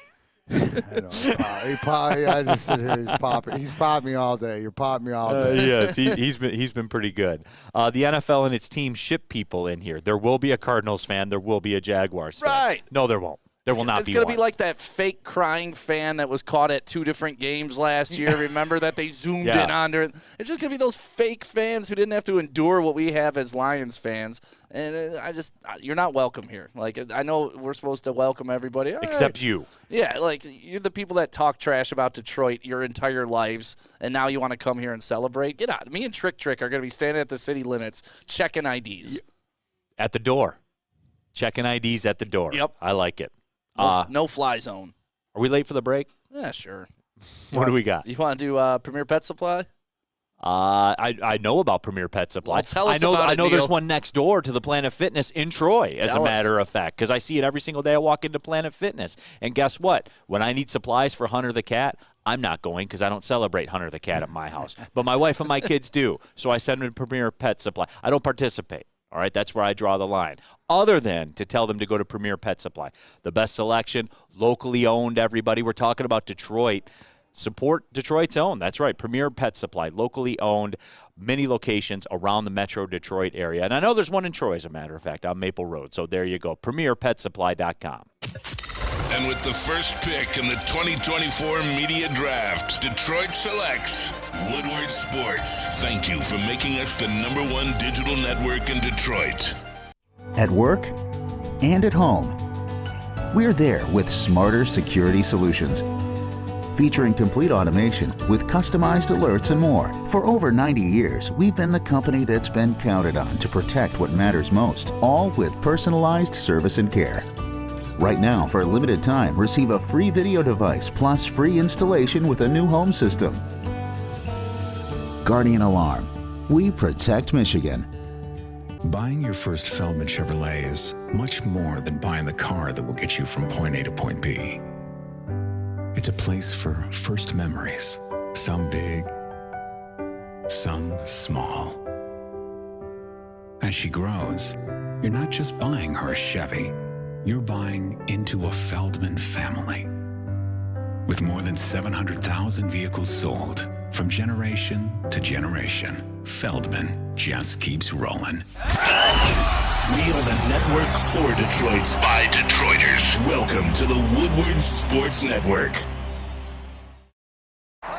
I know. I just sit here. He's popped me all day. You're popping me all day. Yes, he's been pretty good. The NFL and its team ship people in here. There will be a Cardinals fan. There will be a Jaguars fan. Right. No, there won't. There will not be It's going to one. be like that fake crying fan that was caught at 2 different games last year. Remember that they zoomed in on her? It's just going to be those fake fans who didn't have to endure what we have as Lions fans. And you're not welcome here. Like, I know we're supposed to welcome everybody. All Except right. you. Yeah, like, you're the people that talk trash about Detroit your entire lives, and now you want to come here and celebrate? Get out. Me and Trick are going to be standing at the city limits checking IDs. At the door. Checking IDs at the door. Yep. I like it. No fly zone. Are we late for the break? Yeah, sure. What do we got? You want to do Premier Pet Supply? I know about Premier Pet Supply. Well, tell us I know about it, I know there's Neal. one next door to the Planet Fitness in Troy, as a matter of fact, because I see it every single day I walk into Planet Fitness. And guess what? When I need supplies for Hunter the cat, I'm not going because I don't celebrate Hunter the cat at my house. But my wife and my kids do, so I send them to Premier Pet Supply. I don't participate. All right, that's where I draw the line. Other than to tell them to go to Premier Pet Supply. The best selection, locally owned, everybody. We're talking about Detroit. Support Detroit's own. That's right, Premier Pet Supply, locally owned, many locations around the Metro Detroit area. And I know there's one in Troy, as a matter of fact, on Maple Road. So there you go, PremierPetSupply.com. And with the first pick in the 2024 Media Draft, Detroit selects Woodward Sports. Thank you for making us the #1 digital network in Detroit. At work and at home, we're there with smarter security solutions. Featuring complete automation with customized alerts and more. For over 90 years, we've been the company that's been counted on to protect what matters most, all with personalized service and care. Right now, for a limited time, receive a free video device plus free installation with a new home system. Guardian Alarm. We protect Michigan. Buying your first Feldman Chevrolet is much more than buying the car that will get you from point A to point B. It's a place for first memories, some big, some small. As she grows, you're not just buying her a Chevy, you're buying into a Feldman family. With more than 700,000 vehicles sold, from generation to generation, Feldman just keeps rolling. We are the network for Detroit by Detroiters. Welcome to the Woodward Sports Network. All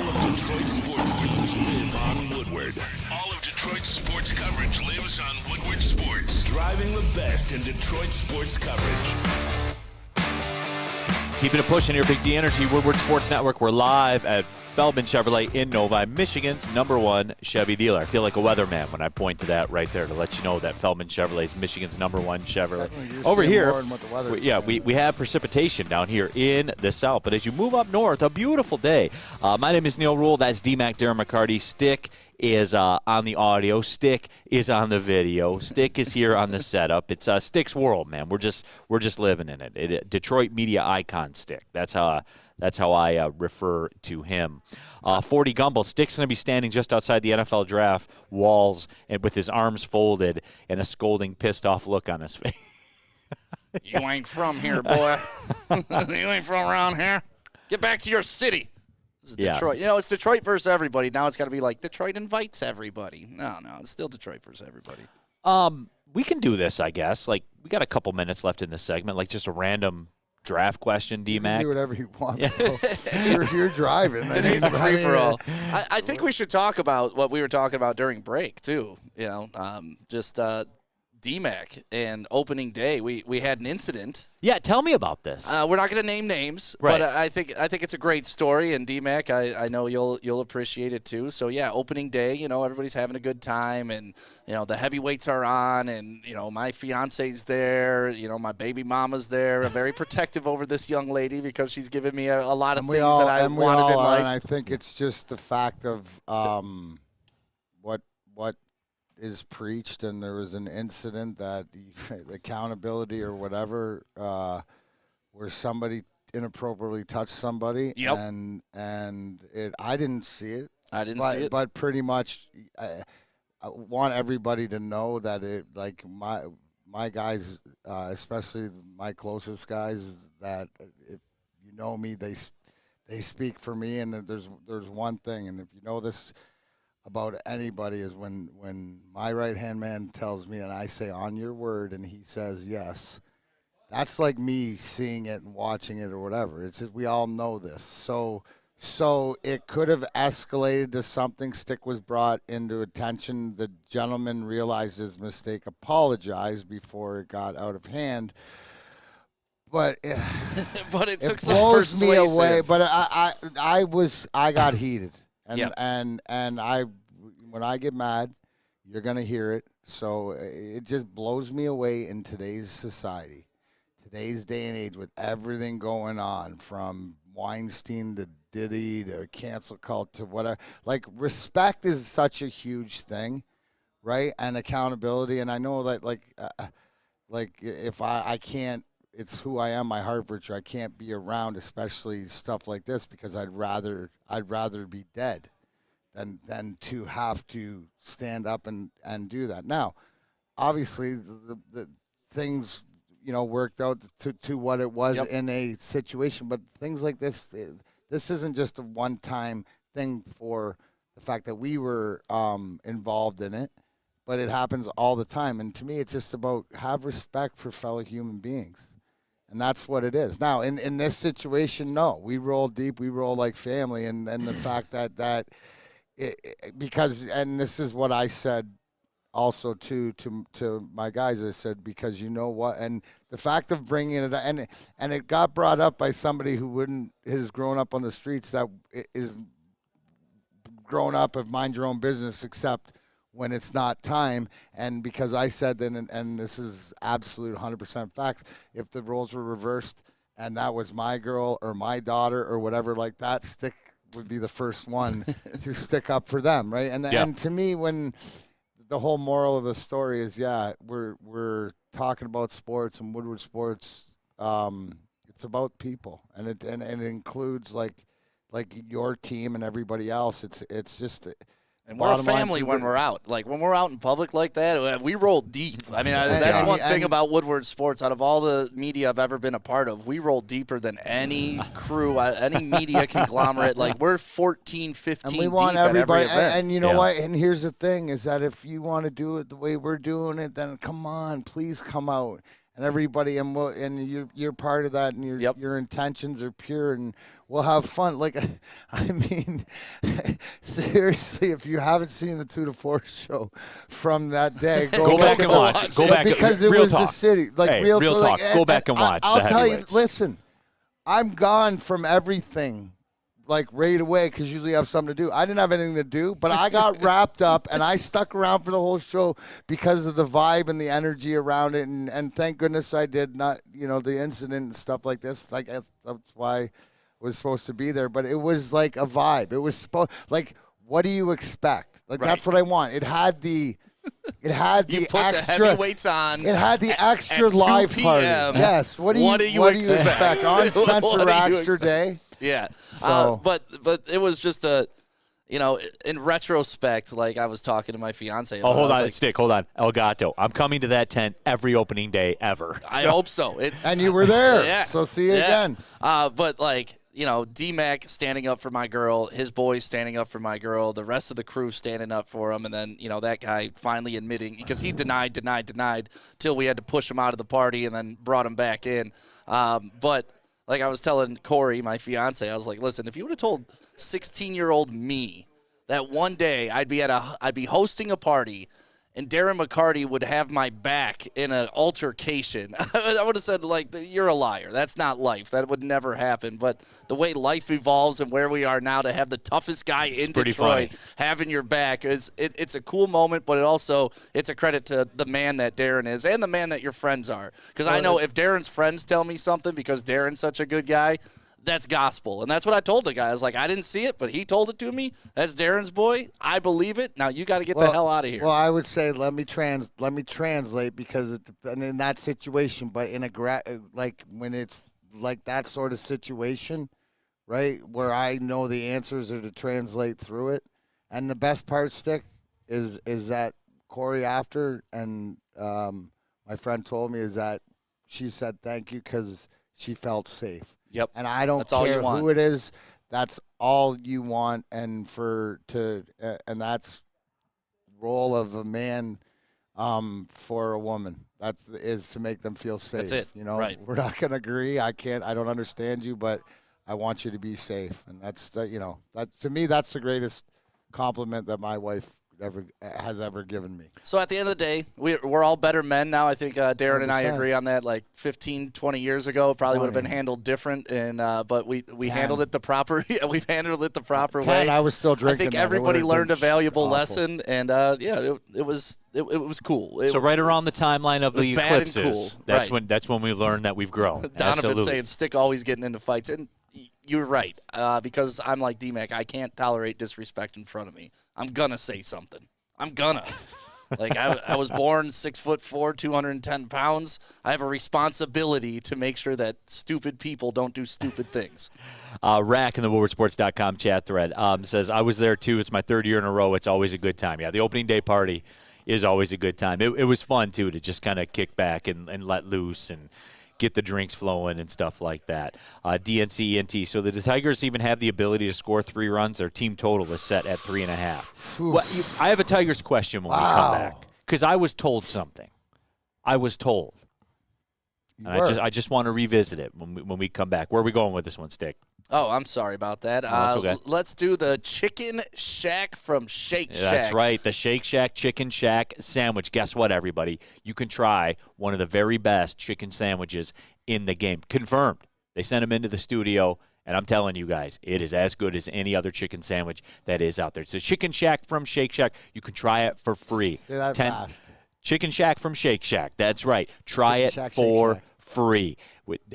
of Detroit sports teams live on Woodward. All of Detroit sports coverage lives on Woodward Sports. Driving the best in Detroit sports coverage. Keeping it pushing here, Big D Energy, Woodward Sports Network. We're live at Feldman Chevrolet in Novi, Michigan's #1 Chevy dealer. I feel like a weatherman when I point to that right there to let you know that Feldman Chevrolet is Michigan's #1 Chevrolet. Over here, we have precipitation down here in the south. But as you move up north, a beautiful day. My name is Neal Ruhl. That's D-Mac Darren McCarty. Stick is on the audio. Stick is on the video. Stick is here on the setup. It's Stick's world, man. We're just living in it. Detroit media icon Stick. That's how I refer to him. 40 Gumbel. Stick's going to be standing just outside the NFL draft walls and with his arms folded and a scolding, pissed off look on his face. You ain't from here, boy. You ain't from around here. Get back to your city. This is Detroit. You know, it's Detroit versus everybody. Now it's got to be like Detroit invites everybody. No, it's still Detroit versus everybody. We can do this, I guess. Like, we got a couple minutes left in this segment, like just a random draft question, D-Mac. You can do whatever you want. You're driving. Today's a free-for-all. I think we should talk about what we were talking about during break, too. You know, just DMAC and opening day, we had an incident. Yeah, tell me about this. We're not going to name names, right. but I think it's a great story. And DMAC, I know you'll appreciate it too. So yeah, opening day, everybody's having a good time, and the heavyweights are on, and my fiance's there, my baby mama's there. I'm very protective over this young lady because she's given me a lot of things that I wanted in life. And I think it's just the fact of what is preached, and there was an incident that accountability or whatever, where somebody inappropriately touched somebody. Yep. And I didn't see it. See it. But pretty much, I want everybody to know that my guys, especially my closest guys, that if you know me, they speak for me. And there's one thing, and if you know this about anybody, is when my right-hand man tells me and I say on your word and he says yes, that's like me seeing it and watching it or whatever. It's just, we all know this. So it could have escalated to something. Stick was brought into attention. The gentleman realized his mistake, apologized before it got out of hand. But it took some blows me persuasive. away. But I got heated. And when I get mad, you're going to hear it. So it just blows me away in today's society, today's day and age, with everything going on, from Weinstein to Diddy to cancel culture to whatever. Like, respect is such a huge thing, right? And accountability. And I know that, like if I can't, it's who I am, my heart virtue. I can't be around, especially stuff like this, because I'd rather be dead than to have to stand up and do that. Now, obviously, the things worked out to what it was in a situation, but things like this isn't just a one-time thing for the fact that we were involved in it, but it happens all the time. And to me, it's just about have respect for fellow human beings. And that's what it is. Now, in this situation, no. We roll deep. We roll like family. And the fact that because, and this is what I said also to my guys, I said, because you know what? And the fact of bringing it, and it got brought up by somebody who has grown up on the streets, that is grown up of mind your own business, except when it's not time. And because I said that, and this is absolute 100% facts, if the roles were reversed and that was my girl or my daughter or whatever like that, Stick would be the first one to stick up for them, right? And to me, when the whole moral of the story is, we're talking about sports and Woodward sports, it's about people, and it includes like your team and everybody else. It's just. And we're a family when we're out. Like, when we're out in public like that, we roll deep. I mean, that's one thing about Woodward Sports. Out of all the media I've ever been a part of, we roll deeper than any crew, any media conglomerate. Like, we're 14, 15 and we want deep everybody, at every event. And you know what? And here's the thing, is that if you want to do it the way we're doing it, then come on, please come out. And everybody, and you're part of that, and your intentions are pure, and we'll have fun. Like, I mean, seriously, if you haven't seen the 2 to 4 show from that day, go back and watch. Go back, because it was the city. Like, hey, real talk. Go back and watch. I'll tell you. Listen, I'm gone from everything, like, right away, because usually I have something to do. I didn't have anything to do, but I got wrapped up, and I stuck around for the whole show because of the vibe and the energy around it, and thank goodness I did. Not, the incident and stuff like this. Like, that's why I was supposed to be there, but it was like a vibe. It was like, what do you expect? Like, that's what I want. It had the you put extra the heavyweights on. It had the extra live party. Yes. What do you expect on Spencer Raxter Day? Yeah, so. But it was just in retrospect, like, I was talking to my fiance about, hold on, Stick, hold on. Elgato, I'm coming to that tent every opening day ever. I hope so. And you were there, yeah. So see you again. But, like, D-Mac standing up for my girl, his boys standing up for my girl, the rest of the crew standing up for him, and then, that guy finally admitting, because he denied, till we had to push him out of the party and then brought him back in. But like I was telling Corey, my fiance, I was like, listen, if you would have told 16-year-old me that one day I'd be hosting a party and Darren McCarty would have my back in an altercation, I would have said, like, you're a liar. That's not life. That would never happen. But the way life evolves and where we are now, to have the toughest guy in Detroit having your back, it's a cool moment, but it's a credit to the man that Darren is and the man that your friends are. Because I know if Darren's friends tell me something because Darren's such a good guy, that's gospel. And that's what I told the guy. I was like, I didn't see it, but he told it to me. That's Darren's boy. I believe it. Now you got to get the hell out of here. Well, I would say let me translate, because it depends in that situation, but in like when it's like that sort of situation, right, where I know the answers are to translate through it. And the best part, Stick, is that Corey after, and my friend told me, is that she said thank you because she felt safe. Yep. And I don't care who it is. That's all you want, and and that's role of a man for a woman. Is to make them feel safe. That's it. You know, right. We're not gonna agree. I don't understand you, but I want you to be safe. And that's to me, that's the greatest compliment that my wife has ever given me. So at the end of the day, we're all better men now. I think Darren 100%. And I agree on that. Like 15, 20 years ago, it probably would have been handled different, and but we handled it the proper. We've handled it the proper way. I was still drinking. I think everybody learned a valuable lesson, and it was cool. So right around the timeline of the eclipses, cool. that's when we learned that we've grown. Donovan saying Stick always getting into fights, and you're right, because I'm like D-Mac. I can't tolerate disrespect in front of me. I'm gonna say something. I'm gonna. Like, I was born 6'4", 210 pounds. I have a responsibility to make sure that stupid people don't do stupid things. Rack in the WoodwardSports.com chat thread says, I was there too. It's my third year in a row. It's always a good time. Yeah, the opening day party is always a good time. It was fun too to just kind of kick back and let loose and get the drinks flowing and stuff like that. DNC ENT. So the Tigers even have the ability to score 3 runs. Their team total is set at 3.5. Well, I have a Tigers question when we come back, because I was told something. I was told. And I just want to revisit it when we come back. Where are we going with this one, Stick? Oh, I'm sorry about that. Okay. Let's do the Chicken Shack from Shake Shack. That's right, the Shake Shack Chicken Shack sandwich. Guess what, everybody? You can try one of the very best chicken sandwiches in the game. Confirmed. They sent them into the studio, and I'm telling you guys, it is as good as any other chicken sandwich that is out there. It's a Chicken Shack from Shake Shack. You can try it for free. Say that fast. Chicken Shack from Shake Shack. That's right. Try Chicken it Shack, for free.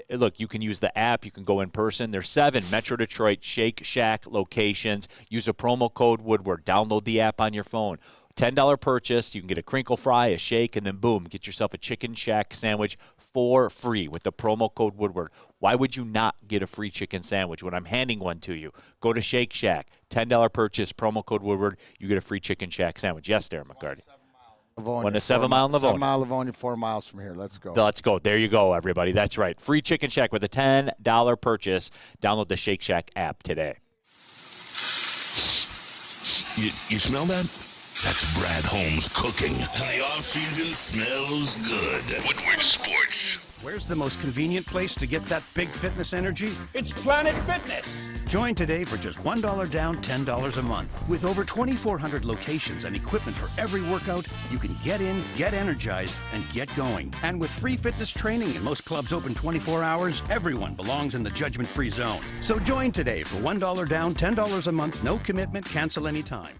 Look, you can use the app. You can go in person. There's 7 Metro Detroit Shake Shack locations. Use a promo code Woodward. Download the app on your phone. $10 purchase. You can get a crinkle fry, a shake, and then boom, get yourself a Chicken Shack sandwich for free with the promo code Woodward. Why would you not get a free chicken sandwich when I'm handing one to you? Go to Shake Shack. $10 purchase, promo code Woodward. You get a free Chicken Shack sandwich. Yes, Darren McCarty. Livonia, 1 to 7 mile in Livonia. 7 mile Livonia, 4 miles from here. Let's go. Let's go. There you go, everybody. That's right. Free Chicken Shack with a $10 purchase. Download the Shake Shack app today. You smell that? That's Brad Holmes cooking. And the off-season smells good. Woodward Sports. Where's the most convenient place to get that big fitness energy? It's Planet Fitness. Join today for just $1 down, $10 a month. With over 2,400 locations and equipment for every workout, you can get in, get energized, and get going. And with free fitness training and most clubs open 24 hours, everyone belongs in the judgment-free zone. So join today for $1 down, $10 a month, no commitment, cancel anytime.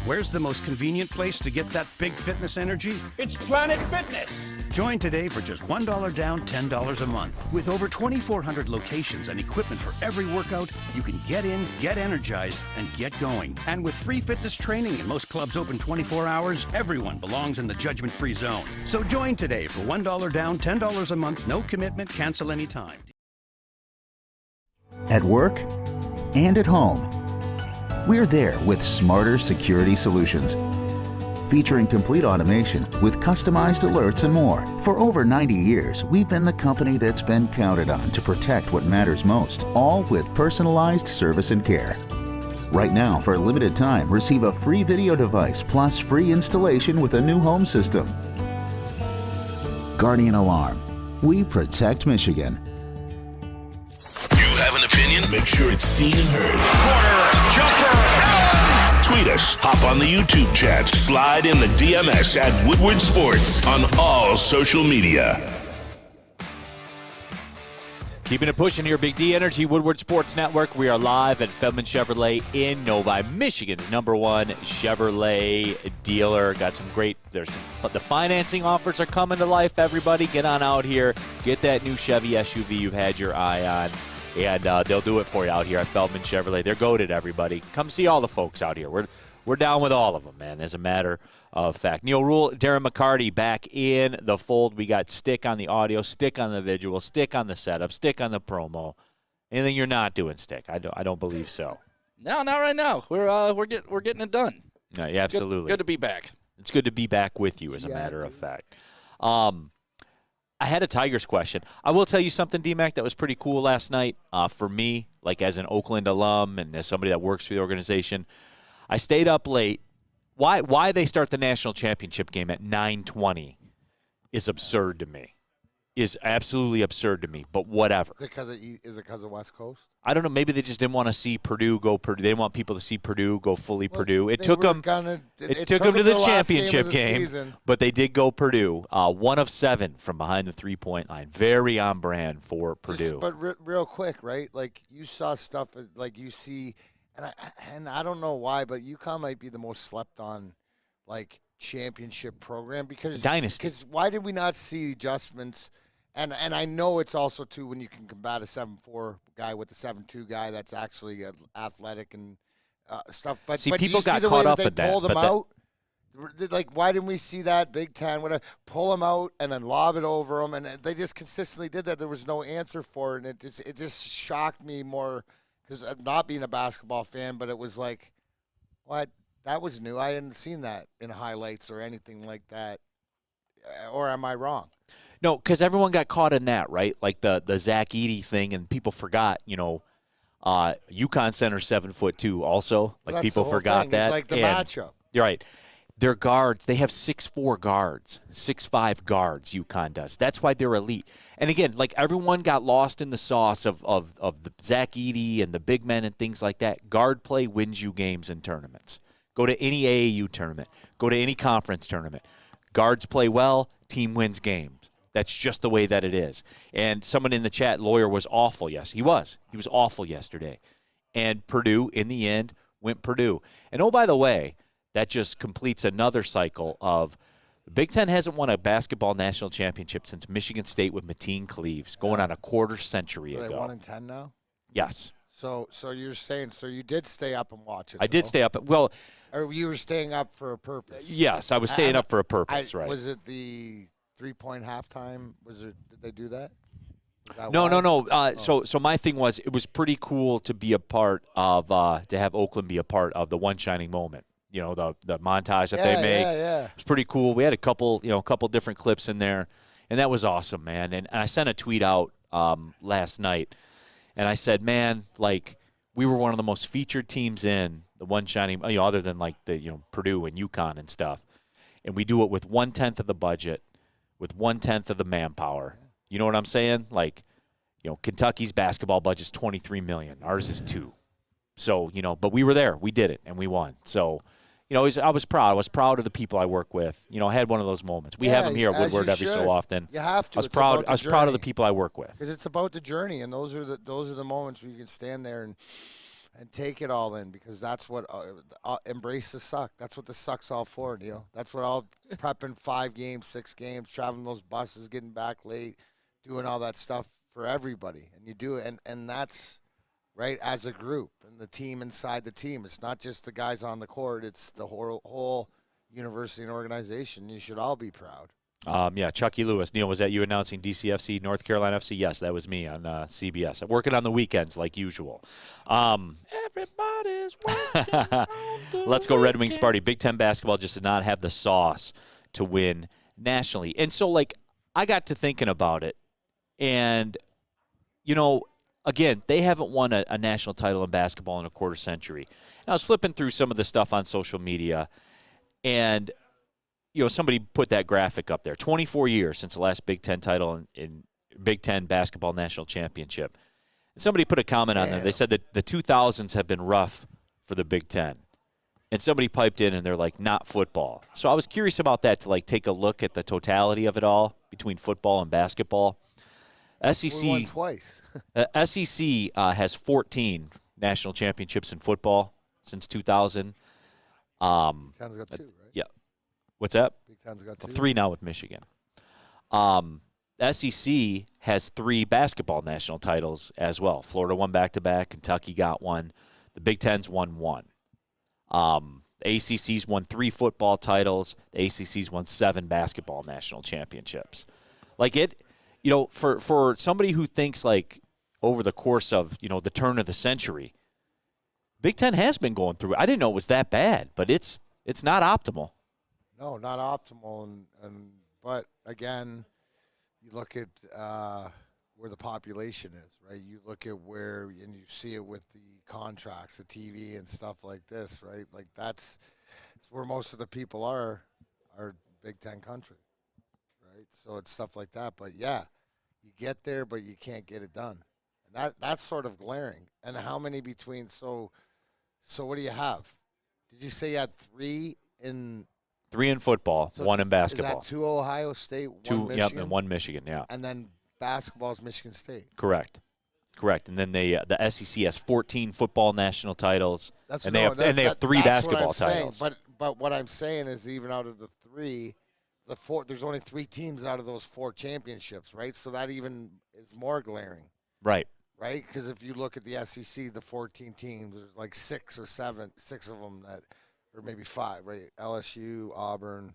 Where's the most convenient place to get that big fitness energy? It's Planet Fitness. Join today for just $1 down, $10 a month. With over 2,400 locations and equipment for every workout, you can get in, get energized, and get going. And with free fitness training and most clubs open 24 hours, everyone belongs in the judgment-free zone. So join today for $1 down, $10 a month, no commitment, cancel anytime. At work and at home, we're there with smarter security solutions. Featuring complete automation with customized alerts and more. For over 90 years, we've been the company that's been counted on to protect what matters most, all with personalized service and care. Right now, for a limited time, receive a free video device plus free installation with a new home system. Guardian Alarm. We protect Michigan. You have an opinion? Make sure it's seen and heard. Corner, jumper, Tweet us, hop on the YouTube chat, slide in the DMS at Woodward Sports on all social media. Keeping it pushing here, Big D Energy, Woodward Sports Network. We are live at Feldman Chevrolet in Novi, Michigan's #1 Chevrolet dealer. Got some great, but the financing offers are coming to life, everybody. Get on out here. Get that new Chevy SUV you've had your eye on. And they'll do it for you out here at Feldman Chevrolet. They're goated, everybody. Come see all the folks out here. We're down with all of them, man, as a matter of fact. Neal Ruhl, Darren McCarty back in the fold. We got stick on the audio, stick on the visual, stick on the setup, stick on the promo. Anything you're not doing, stick? I don't believe so. No, not right now. We're getting it done. Yeah, absolutely. Good to be back. It's good to be back with you, as a matter of fact. I had a Tigers question. I will tell you something, D-Mac, that was pretty cool last night for me, like as an Oakland alum and as somebody that works for the organization. I stayed up late. Why they start the national championship game at 9:20 is absurd to me. Is absolutely absurd to me, but whatever. Is it because of West Coast? I don't know. Maybe they just didn't want to see Purdue go Purdue. They didn't want people to see Purdue go fully Purdue. It took them to the championship game, but they did go Purdue. 1 of 7 from behind the 3-point line. Very on brand for Purdue. But real quick, right? Like you saw stuff like you see, and I don't know why, but UConn might be the most slept on, like championship program because dynasty. Because why did we not see adjustments? And I know it's also, too, when you can combat a 7'4" guy with a 7'2" guy that's actually athletic and stuff. But people got the caught way up they in that. pulled him out? Like, why didn't we see that Big Ten, whatever, pull him out and then lob it over him? And they just consistently did that. There was no answer for it. And it just shocked me more because not being a basketball fan, but it was like, what? That was new. I hadn't seen that in highlights or anything like that. Or am I wrong? No, because everyone got caught in that, right? Like the Zach Edey thing, and people forgot, UConn center 7'2" also. Like people forgot that. It's like the matchup. You're right. Their guards, they have 6'4" guards, 6'5" guards, UConn does. That's why they're elite. And again, like everyone got lost in the sauce of the Zach Edey and the big men and things like that. Guard play wins you games in tournaments. Go to any AAU tournament. Go to any conference tournament. Guards play well, team wins games. That's just the way that it is. And someone in the chat, Lawyer, was awful. Yes, he was. He was awful yesterday. And Purdue, in the end, went Purdue. And, oh, by the way, that just completes another cycle of the Big Ten hasn't won a basketball national championship since Michigan State with Mateen Cleaves, going on a quarter century ago. Are they 1-10 now? Yes. So you're saying you did stay up and watch it? I did stay up. Well, or you were staying up for a purpose? Yes, I was staying up for a purpose, right. Was it the 3-point halftime? Did they do that? No. So my thing was, it was pretty cool to be a part of, to have Oakland be a part of the One Shining Moment. The montage that they make. Yeah. It's pretty cool. We had a couple different clips in there, and that was awesome, man. And I sent a tweet out last night, and I said, man, like we were one of the most featured teams in the One Shining, other than like the Purdue and UConn and stuff, and we do it with 1/10 of the budget. With 1/10 of the manpower. You know what I'm saying? Like, Kentucky's basketball budget's $23 million. Ours is $2 million. So, but we were there. We did it, and we won. So, I was proud. I was proud of the people I work with. I had one of those moments. We have them here at Woodward every so often. You have to. I was proud of the people I work with. Because it's about the journey, and those are the moments where you can stand there and take it all in, because that's what embrace the suck. That's what the suck's all for, Neal. That's what all prepping 5 games, 6 games, traveling those buses, getting back late, doing all that stuff for everybody. And you do it, and that's right as a group and the team inside the team. It's not just the guys on the court. It's the whole university and organization. You should all be proud. Chucky Lewis. Neal, was that you announcing DCFC, North Carolina FC? Yes, that was me on CBS. I'm working on the weekends like usual. Everybody's working on the Let's go Red Wings party. Big Ten basketball just did not have the sauce to win nationally. And so, I got to thinking about it. And, again, they haven't won a national title in basketball in a quarter century. And I was flipping through some of the stuff on social media, and somebody put that graphic up there. 24 years since the last Big Ten title in Big Ten basketball national championship. And somebody put a comment on there. They said that the 2000s have been rough for the Big Ten. And somebody piped in, and they're like, not football. So I was curious about that, to like take a look at the totality of it all between football and basketball. SEC We won twice. SEC has 14 national championships in football since 2000. Ten's got 2, right? Yeah. What's that? Big Ten's got 2. 3 now with Michigan. SEC has 3 basketball national titles as well. Florida won back-to-back. Kentucky got one. The Big Ten's won 1. The ACC's won 3 football titles. The ACC's won 7 basketball national championships. Like it, for somebody who thinks like over the course of, the turn of the century, Big Ten has been going through. I didn't know it was that bad, but it's not optimal. No, not optimal. But again, you look at where the population is, right? You look at and you see it with the contracts, the TV and stuff like this, right? Like it's where most of the people are Big Ten country, right? So it's stuff like that. But yeah, you get there, but you can't get it done. And that's sort of glaring. And how many between? So what do you have? Did you say you had 3 in? 3 in football, 1 in basketball. Is that 2 Ohio State, 1 2, Michigan? yep, and 1 Michigan, yeah. And then basketball's Michigan State. Correct. And then the SEC has 14 football national titles, they have 3 basketball titles. But what I'm saying is, even out of the 3, there's only 3 teams out of those 4 championships, right? So that even is more glaring. Right. Right? Because if you look at the SEC, the 14 teams, there's like 6 or 7, 6 of them that, or maybe 5, right? LSU, Auburn,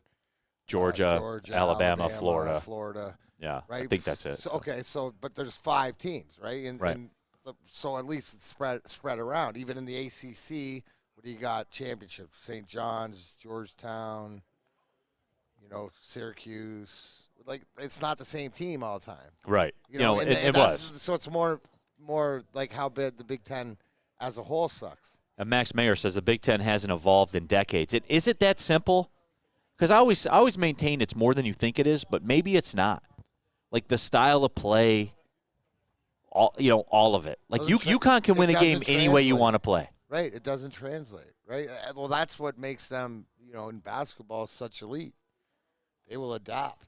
Georgia, Alabama, Florida. Yeah, right? I think that's it. So but there's 5 teams, right? And so at least it's spread around. Even in the ACC, what do you got? Championships: St. John's, Georgetown, Syracuse. Like it's not the same team all the time, right? It was. So it's more like how big the Big Ten as a whole sucks. And Max Mayer says the Big Ten hasn't evolved in decades. Is it that simple? Because I always maintain it's more than you think it is, but maybe it's not. Like the style of play, all of it. Like UConn can win a game any way you want to play. Right. It doesn't translate. Right. Well, that's what makes them, in basketball, such elite. They will adapt.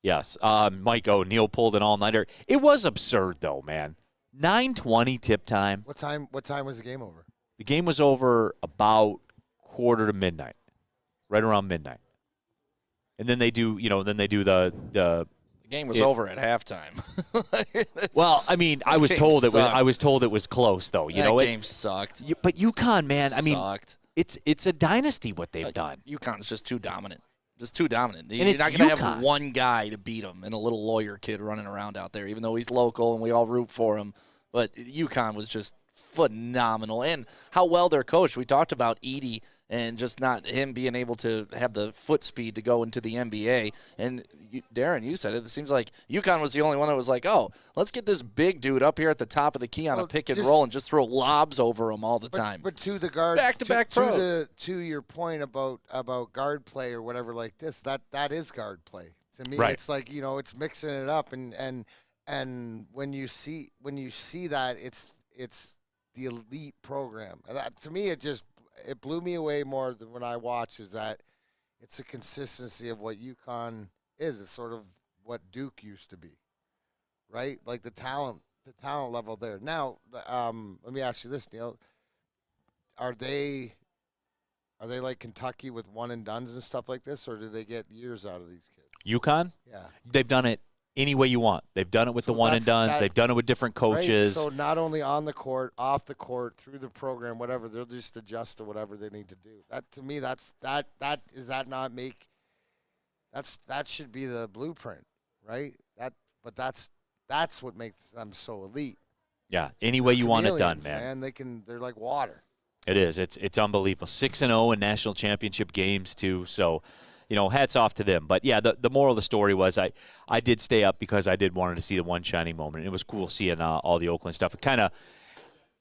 Yes. Mike Neal pulled an all-nighter. It was absurd, though, man. 9:20 tip time. What time was the game over? The game was over about 11:45, right around midnight. And then they do, the game was over at halftime. Well, I mean, I was told it was close, though. That game sucked. But UConn, man, I mean, sucked. It's a dynasty what they've done. UConn's just too dominant. Just too dominant. And You're not going to UConn. have one guy to beat him and a little lawyer kid running around out there, even though he's local and we all root for him. But UConn was just phenomenal. And how well they're coached. We talked about Edey and just not him being able to have the foot speed to go into the NBA. And Darren, you said it. It seems like UConn was the only one that was like, oh, let's get this big dude up here at the top of the key on a pick and roll and just throw lobs over him all the time. But to the guard, back-to-back pro. To your point about guard play or whatever like this, that is guard play. To me, Right. It's like, it's mixing it up. And when you see that, it's the elite program. And that, to me, it blew me away more than when I watch is that it's a consistency of what UConn is. It's sort of what Duke used to be, right? Like the talent level there. Now, let me ask you this, Neal. Are they like Kentucky with one and dones and stuff like this, or do they get years out of these kids? UConn? Yeah. They've done it any way you want. They've done it with the one and dones. They've done it with different coaches. Right? So not only on the court, off the court, through the program, whatever, they'll just adjust to whatever they need to do. That to me, that should be the blueprint, right? That's what makes them so elite. Yeah, any way you want it done, man. They're like water. It is. It's unbelievable. 6-0 in national championship games too. So, hats off to them. But yeah, the moral of the story was I did stay up because I did wanted to see the one shining moment. It was cool seeing all the Oakland stuff. It kind of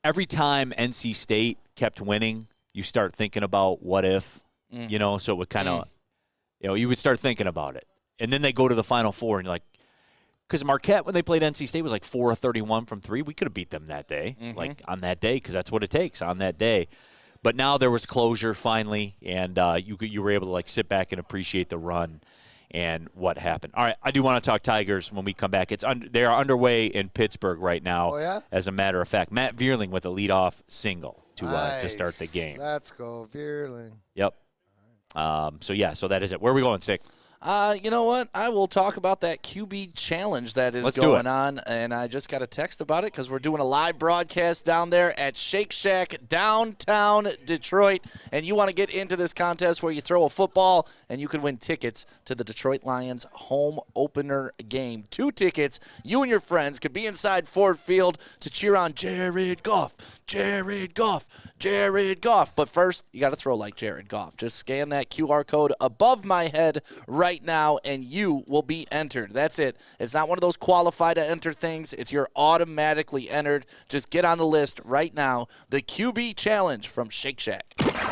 every time NC State kept winning, you start thinking about what if, So it would kind of, you would start thinking about it, and then they go to the Final Four, and you're like, because Marquette when they played NC State was like 4 of 31 from three. We could have beat them that day, like on that day, because that's what it takes on that day. But now there was closure finally, and you were able to like sit back and appreciate the run and what happened. All right, I do want to talk Tigers when we come back. They are underway in Pittsburgh right now. Oh, yeah? As a matter of fact, Matt Vierling with a leadoff single to start the game. Let's go, Vierling. Yep. So that is it. Where are we going, Stick? You know what? I will talk about that QB challenge that is going on, and I just got a text about it because we're doing a live broadcast down there at Shake Shack, downtown Detroit, and you want to get into this contest where you throw a football and you can win tickets to the Detroit Lions home opener game. 2 tickets. You and your friends could be inside Ford Field to cheer on Jared Goff, Jared Goff, Jared Goff. But first, you got to throw like Jared Goff. Just scan that QR code above my head right now, and you will be entered. That's it. It's not one of those qualify to enter things. It's you're automatically entered. Just get on the list right now. The QB Challenge from Shake Shack.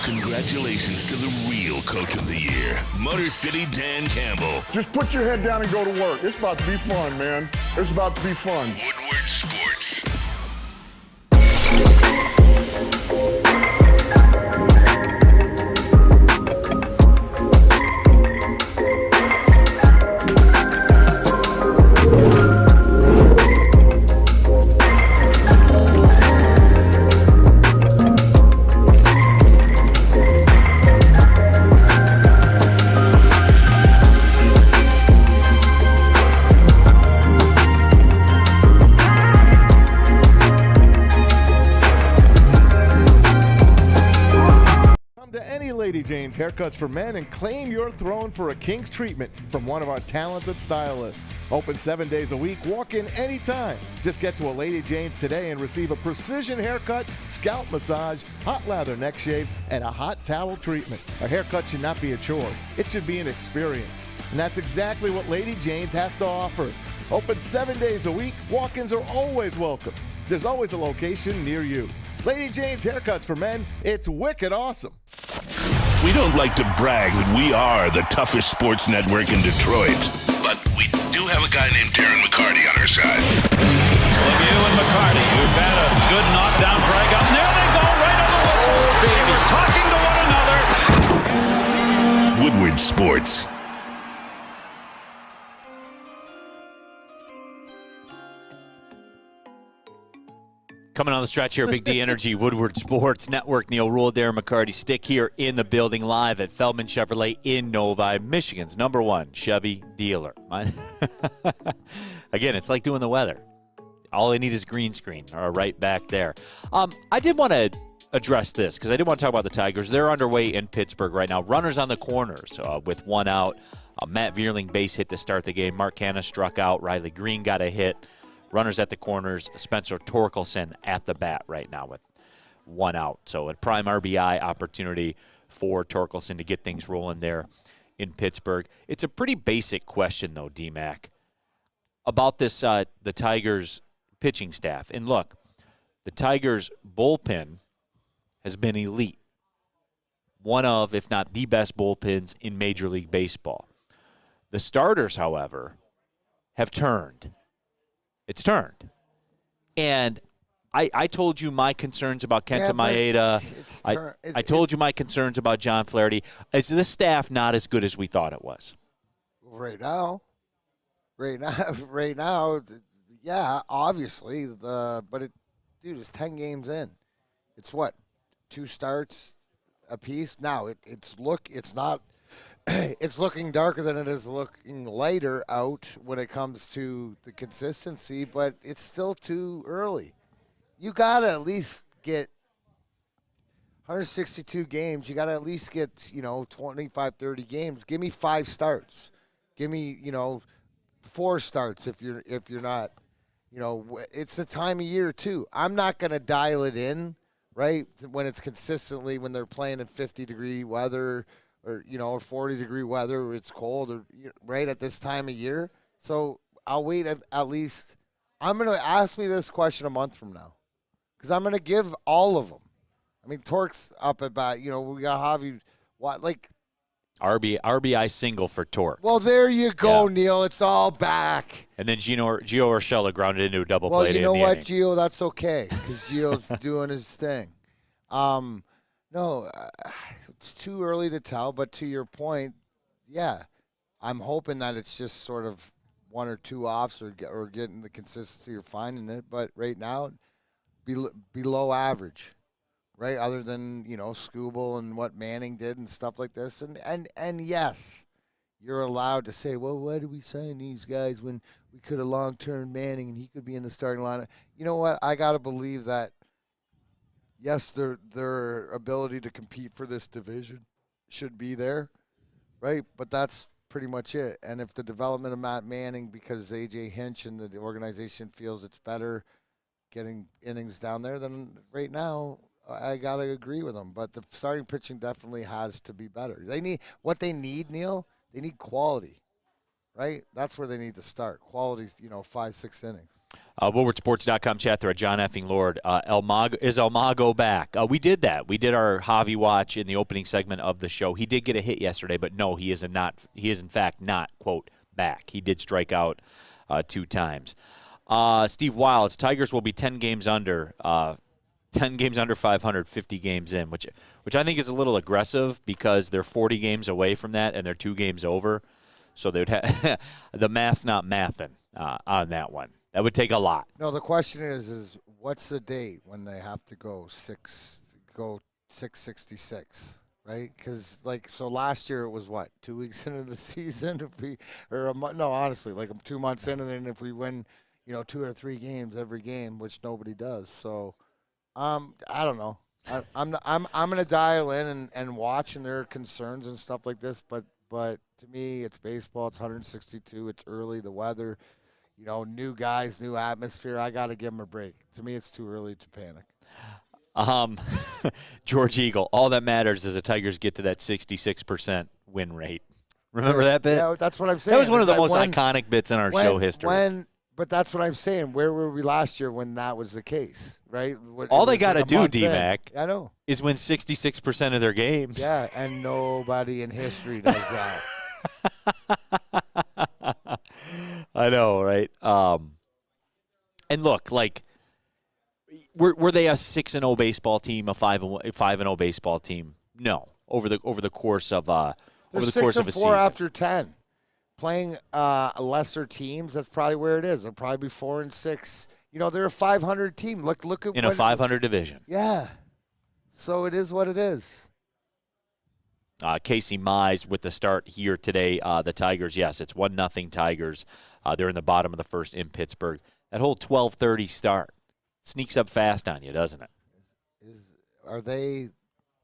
Congratulations to the real Coach of the Year, Motor City Dan Campbell. Just put your head down and go to work. It's about to be fun, man. It's about to be fun. Woodward Sports. Lady Jane's Haircuts for Men and claim your throne for a king's treatment from one of our talented stylists. Open 7 days a week. Walk in anytime. Just get to a Lady Jane's today and receive a precision haircut, scalp massage, hot lather neck shave, and a hot towel treatment. A haircut should not be a chore. It should be an experience. And that's exactly what Lady Jane's has to offer. Open 7 days a week. Walk-ins are always welcome. There's always a location near you. Lady Jane's Haircuts for Men. It's wicked awesome. We don't like to brag that we are the toughest sports network in Detroit, but we do have a guy named Darren McCarty on our side. Lemieux and McCarty, who've had a good knockdown drag up. There they go, right on the whistle. They were talking to one another. Woodward Sports. Coming on the stretch here, Big D Energy, Woodward Sports Network, Neal, Ruhl, Darren McCarty, Stick here in the building live at Feldman Chevrolet in Novi, Michigan's #1 Chevy dealer. Again, it's like doing the weather. All I need is green screen right back there. I did want to address this because I did want to talk about the Tigers. They're underway in Pittsburgh right now. Runners on the corners with 1 out. Matt Vierling base hit to start the game. Mark Canha struck out. Riley Green got a hit. Runners at the corners, Spencer Torkelson at the bat right now with 1 out. So a prime RBI opportunity for Torkelson to get things rolling there in Pittsburgh. It's a pretty basic question, though, D-Mac, about this the Tigers pitching staff. And look, the Tigers bullpen has been elite. One of, if not the best bullpens in Major League Baseball. The starters, however, have turned. It's turned. And I told you my concerns about Kenta Maeda. I told you my concerns about John Flaherty. Is this staff not as good as we thought it was? Right now, yeah, obviously. Dude, it's 10 games in. It's what, 2 starts apiece? Now it's looking darker than it is looking lighter out when it comes to the consistency, but it's still too early. You got to at least get 162 games. You got to at least get, 25, 30 games. Give me 5 starts. Give me, 4 starts if you're not, it's the time of year too. I'm not going to dial it in, right, when it's consistently when they're playing in 50-degree weather or 40-degree weather, it's cold, or right at this time of year. So I'll wait at least. I'm going to ask me this question a month from now because I'm going to give all of them. I mean, Torque's up at bat. We got Javi. RBI single for Torque. Well, there you go, yeah. Neal. It's all back. And then Gio Urshela grounded into a double play. Well, you know what, Gio? That's okay because Gio's doing his thing. No, it's too early to tell. But to your point, yeah, I'm hoping that it's just sort of one or two offs or getting the consistency or finding it. But right now, below average, right? Other than Scooble and what Manning did and stuff like this. And yes, you're allowed to say, well, why did we sign these guys when we could have long-term Manning and he could be in the starting lineup? You know what? I got to believe that, yes, their ability to compete for this division should be there, right? But that's pretty much it. And if the development of Matt Manning, because A.J. Hinch and the organization feels it's better getting innings down there, then right now I got to agree with them. But the starting pitching definitely has to be better. They need Neal. They need quality, right? That's where they need to start. Quality, 5-6 innings. WoodwardSports.com chat thread, John Effing Lord. Is Elmago back? We did that. We did our Javi watch in the opening segment of the show. He did get a hit yesterday, but no, he is in fact not, quote, back. He did strike out 2 times. Steve Wilds, Tigers will be 10 games under 500, 50 games in, which I think is a little aggressive because they're 40 games away from that and they're 2 games over. So they'd have the math's not mathing on that one. That would take a lot. No, the question is what's the date when they have to go 666, right? Because so last year it was what, 2 weeks into the season, honestly, 2 months in, and then if we win, 2 or 3 games every game, which nobody does. So, I don't know. I'm gonna dial in and watch, and there are concerns and stuff like this, but to me, it's baseball. It's 162. It's early. The weather. New guys, new atmosphere. I got to give them a break. To me, it's too early to panic. George Eagle, all that matters is the Tigers get to that 66% win rate. Remember that bit? Yeah, that's what I'm saying. That was one of the most iconic bits in our show history. But that's what I'm saying. Where were we last year when that was the case, right? All they got to do, D-Mac, I know, is win 66% of their games. Yeah, and nobody in history does that. I know, right? And look, were they a 6-0 baseball team, a 5-0 baseball team? No. Over the course of a season. 6-4 after 10. Playing lesser teams, that's probably where it is. They'll probably be 4-6. They're a 500 team. Look at in a 500 division. Yeah. So it is what it is. Casey Mize with the start here today. The Tigers, yes, it's 1-0 Tigers. They're in the bottom of the first in Pittsburgh. That whole 12:30 start sneaks up fast on you, doesn't it? Are they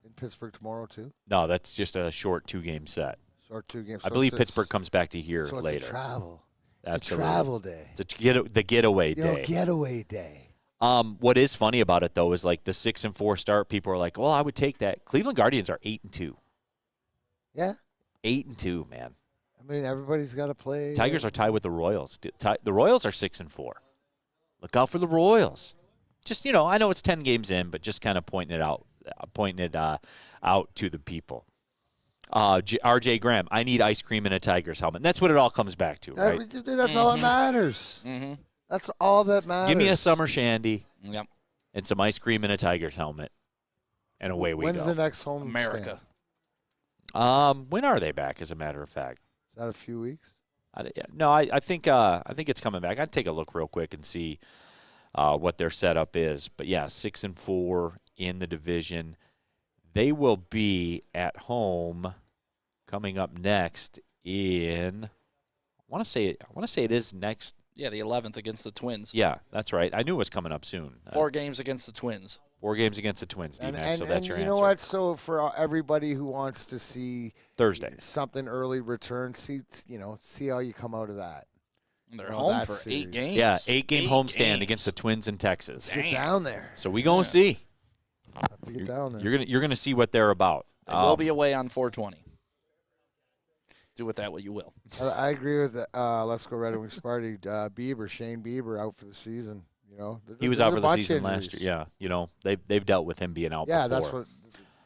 in Pittsburgh tomorrow too? No, that's just a short 2-game set. Short 2 games. I believe Pittsburgh comes back to here later. It's a travel. Absolutely. It's a travel day. It's the getaway day. Getaway day. What is funny about it though is the 6-4 start. People are like, "Well, I would take that." Cleveland Guardians are 8-2. Yeah. 8-2, man. I mean, everybody's got to play. Tigers are tied with the Royals. The Royals are 6-4. Look out for the Royals. Just I know it's 10 games in, but just kind of pointing it out to the people. R.J. Graham, I need ice cream in a Tigers helmet. And that's what it all comes back to, right? That's all that matters. Mm-hmm. That's all that matters. Give me a summer shandy. Yep. And some ice cream in a Tiger's helmet. And away we go. When's the next home America? Stand? When are they back, as a matter of fact? Is that a few weeks? I think it's coming back. I'd take a look real quick and see what their setup is. But, yeah, 6-4 in the division. They will be at home coming up next in I want to say it is next. Yeah, the 11th against the Twins. Yeah, that's right. I knew it was coming up soon. 4 games against the Twins. 4 games against the Twins, D-Mac, so that's your answer. You know what? So for everybody who wants to see Thursday something early return, see how you come out of that. They're home for series. 8 games. Yeah, 8-game homestand against the Twins in Texas. Let's get down there. So we gonna see. Have to get down there. You're gonna see what they're about. We'll be away on 420. Do with that what you will. I agree with Let's Go Red Wings party. Shane Bieber out for the season. He was out for the season last year. Yeah, they've dealt with him being out. Yeah, before. that's what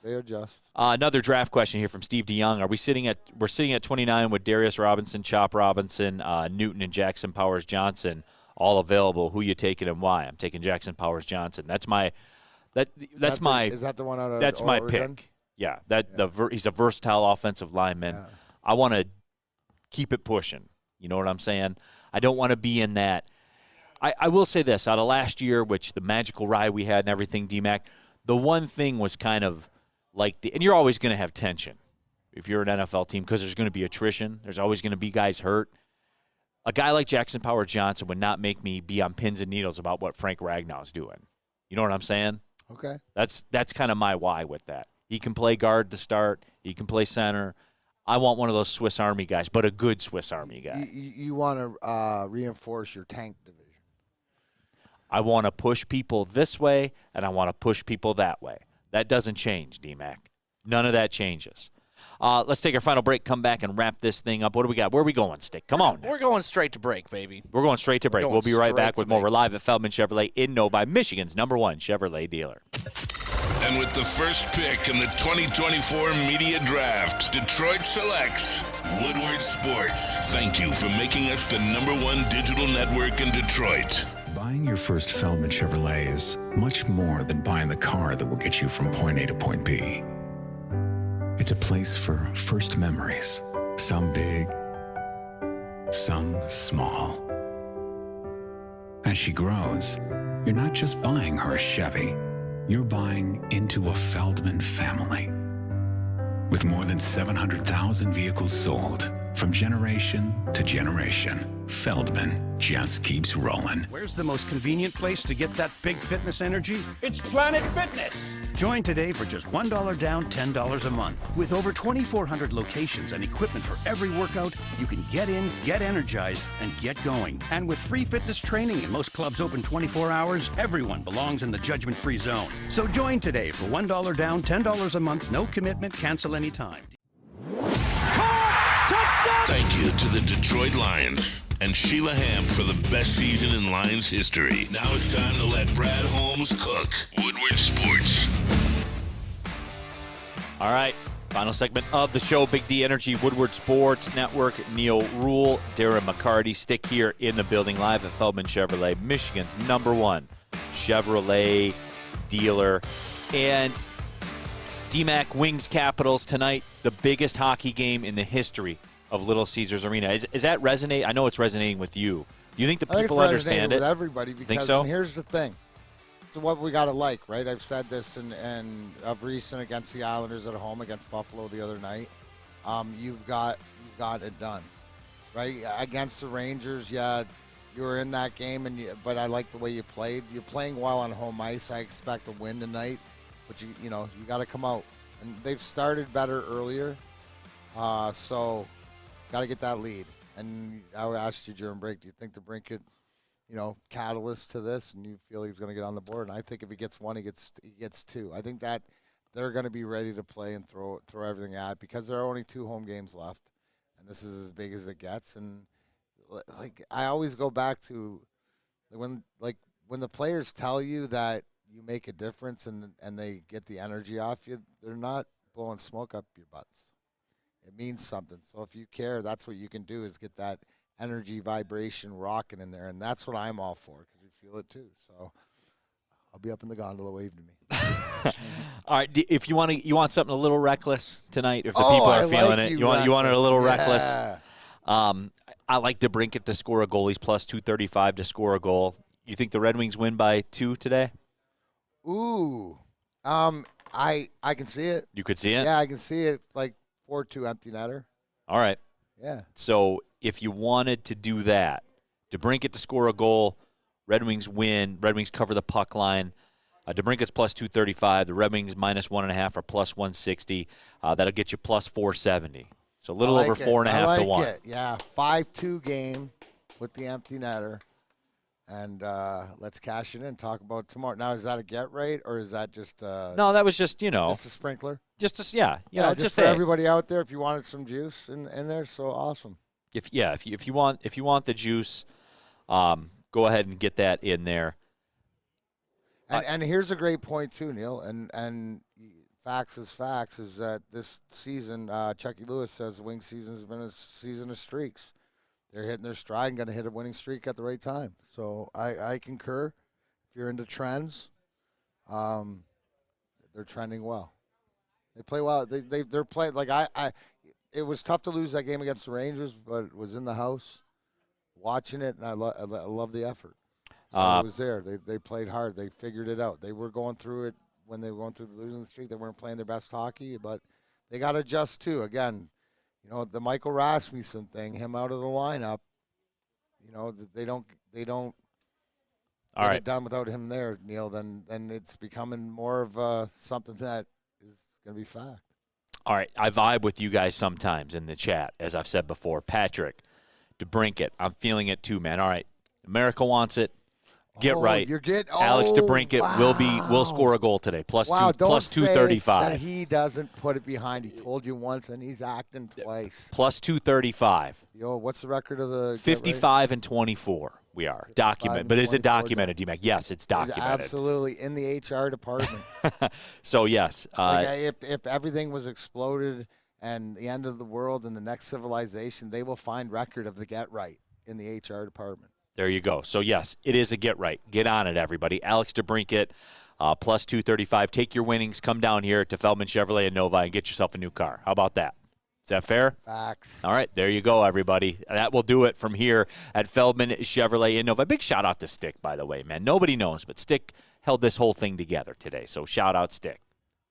they adjust. Another draft question here from Steve DeYoung. We're sitting at 29 with Darius Robinson, Chop Robinson, Newton, and Jackson Powers Johnson all available. Who you taking and why? I'm taking Jackson Powers Johnson. That's my That's my. Is that the one out of That's my Oregon? pick. Yeah, he's a versatile offensive lineman. Yeah. I want to keep it pushing. You know what I'm saying? I don't want to be in that. I will say this, out of last year, which the magical ride we had and everything, D-Mac, the one thing was kind of like and you're always going to have tension if you're an NFL team because there's going to be attrition. There's always going to be guys hurt. A guy like Jackson Powers Johnson would not make me be on pins and needles about what Frank Ragnow's doing. You know what I'm saying? Okay. That's kind of my why with that. He can play guard to start. He can play center. I want one of those Swiss Army guys, but a good Swiss Army guy. You want to reinforce your tank division. I want to push people this way, and I want to push people that way. That doesn't change, D-Mac. None of that changes. Let's take our final break, come back, and wrap this thing up. What do we got? Where are we going, Stick? Come on. We're going straight to break, baby. We're going straight to break. We'll be right back with more. We're live at Feldman Chevrolet in Novi, Michigan's #1 Chevrolet dealer. And with the first pick in the 2024 media draft, Detroit selects Woodward Sports. Thank you for making us the #1 digital network in Detroit. Buying your first Feldman Chevrolet is much more than buying the car that will get you from point A to point B. It's a place for first memories, some big, some small. As she grows, you're not just buying her a Chevy, you're buying into a Feldman family. With more than 700,000 vehicles sold, from generation to generation, Feldman just keeps rolling. Where's the most convenient place to get that big fitness energy? It's Planet Fitness. Join today for just $1 down, $10 a month. With over 2,400 locations and equipment for every workout, you can get in, get energized, and get going. And with free fitness training and most clubs open 24 hours, everyone belongs in the judgment-free zone. So join today for $1 down, $10 a month, no commitment, cancel anytime. Thank you to the Detroit Lions and Sheila Hamp for the best season in Lions history. Now it's time to let Brad Holmes cook. Woodward Sports. All right, final segment of the show, Big D Energy, Woodward Sports Network, Neal, Ruhl, Darren McCarty, Stick here in the building live at Feldman Chevrolet, Michigan's #1 Chevrolet dealer. And DMAC Wings Capitals tonight, the biggest hockey game in the history of Little Caesars Arena. Is that resonate? I know it's resonating with you. Do you think the people understand it? With everybody, because think so? And here's the thing. It's what we got to like, right? I've said this and of recent against the Islanders at home, against Buffalo the other night. You've got it done, right? Against the Rangers, yeah, you were in that game, but I like the way you played. You're playing well on home ice. I expect a win tonight, but you got to come out. And they've started better earlier, so got to get that lead. And I asked you during break, do you think the Brink could, catalyst to this, and you feel he's going to get on the board? And I think if he gets one, he gets two. I think that they're going to be ready to play and throw everything at it, because there are only 2 home games left, and this is as big as it gets. And I always go back to when the players tell you that you make a difference and they get the energy off you, they're not blowing smoke up your butts. It means something. So if you care, that's what you can do, is get that energy, vibration rocking in there. And that's what I'm all for, because we feel it too. So I'll be up in the gondola, wave to me. All right, if you want something a little reckless tonight, if the people are feeling it, you want it a little reckless. I like to Brink it to score a goal. He's plus 235 to score a goal. You think the Red Wings win by 2 today? Ooh, I can see it. You could see it? Yeah, I can see it. Like 4-2 empty netter. All right. Yeah. So if you wanted to do that, to Brink it to score a goal, Red Wings win, Red Wings cover the puck line. DeBrinket's plus 235. The Red Wings minus 1.5 or plus 160. That'll get you plus 470. So a little over 4.5 to 1. It. Yeah, 5-2 game with the empty netter. And let's cash it in. Talk about tomorrow. Now, is that a get right, or is that just no? That was just just a sprinkler. Just for everybody out there. If you wanted some juice in there, so awesome. If you want the juice, go ahead and get that in there. And here's a great point too, Neal. And facts is that this season, Chucky Lewis says the Wing season has been a season of streaks. They're hitting their stride and going to hit a winning streak at the right time. So I concur. If you're into trends, They're trending well. They play well. They're playing like it was tough to lose that game against the Rangers, but it was in the house, watching it, and I love the effort. It was there. They played hard. They figured it out. They were going through it when they were going through the losing streak. They weren't playing their best hockey, but they got to adjust too. Again, the Michael Rasmussen thing, him out of the lineup. They don't All right. it done without him there, Neal. Then it's becoming more of something that is going to be fact. All right, I vibe with you guys sometimes in the chat, as I've said before. Patrick, DeBrincat, I'm feeling it too, man. All right, America wants it. Get right. Alex DeBrincat will score a goal today. Plus 235. That he doesn't put it behind. He told you once, and he's acting twice. Plus 235. What's the record of the 55 and 24? We are documented, but is it documented, D-Mac? Yes, it's documented. Absolutely in the HR department. So yes, if everything was exploded and the end of the world and the next civilization, they will find record of the get right in the HR department. There you go. So yes, it is a get right. Get on it, everybody. Alex DeBrincat, plus 235. Take your winnings. Come down here to Feldman Chevrolet in Novi and get yourself a new car. How about that? Is that fair? Facts. All right, there you go, everybody. That will do it from here at Feldman Chevrolet in Novi. Big shout out to Stick, by the way, man. Nobody knows, but Stick held this whole thing together today. So shout out, Stick.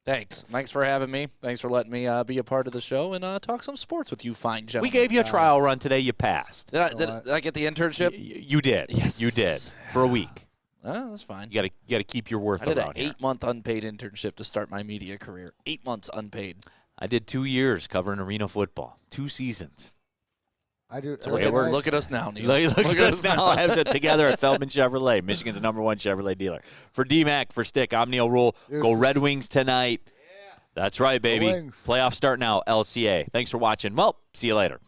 Thanks for having me. Thanks for letting me be a part of the show and talk some sports with you fine gentlemen. We gave you a trial run today. You passed. Did I get the internship? You did. Yes. You did. For a week. Oh, that's fine. You got to keep your worth around here. I did an 8-month unpaid internship to start my media career. 8 months unpaid. I did 2 years covering arena football. 2 seasons. I do. So look at us now, Neal. Look at us now. I have it together at Feldman Chevrolet, Michigan's #1 Chevrolet dealer. For D-Mac, for Stick, I'm Neal Ruhl. Go Red Wings tonight. Yeah. That's right, baby. Playoffs start now, LCA. Thanks for watching. Well, see you later.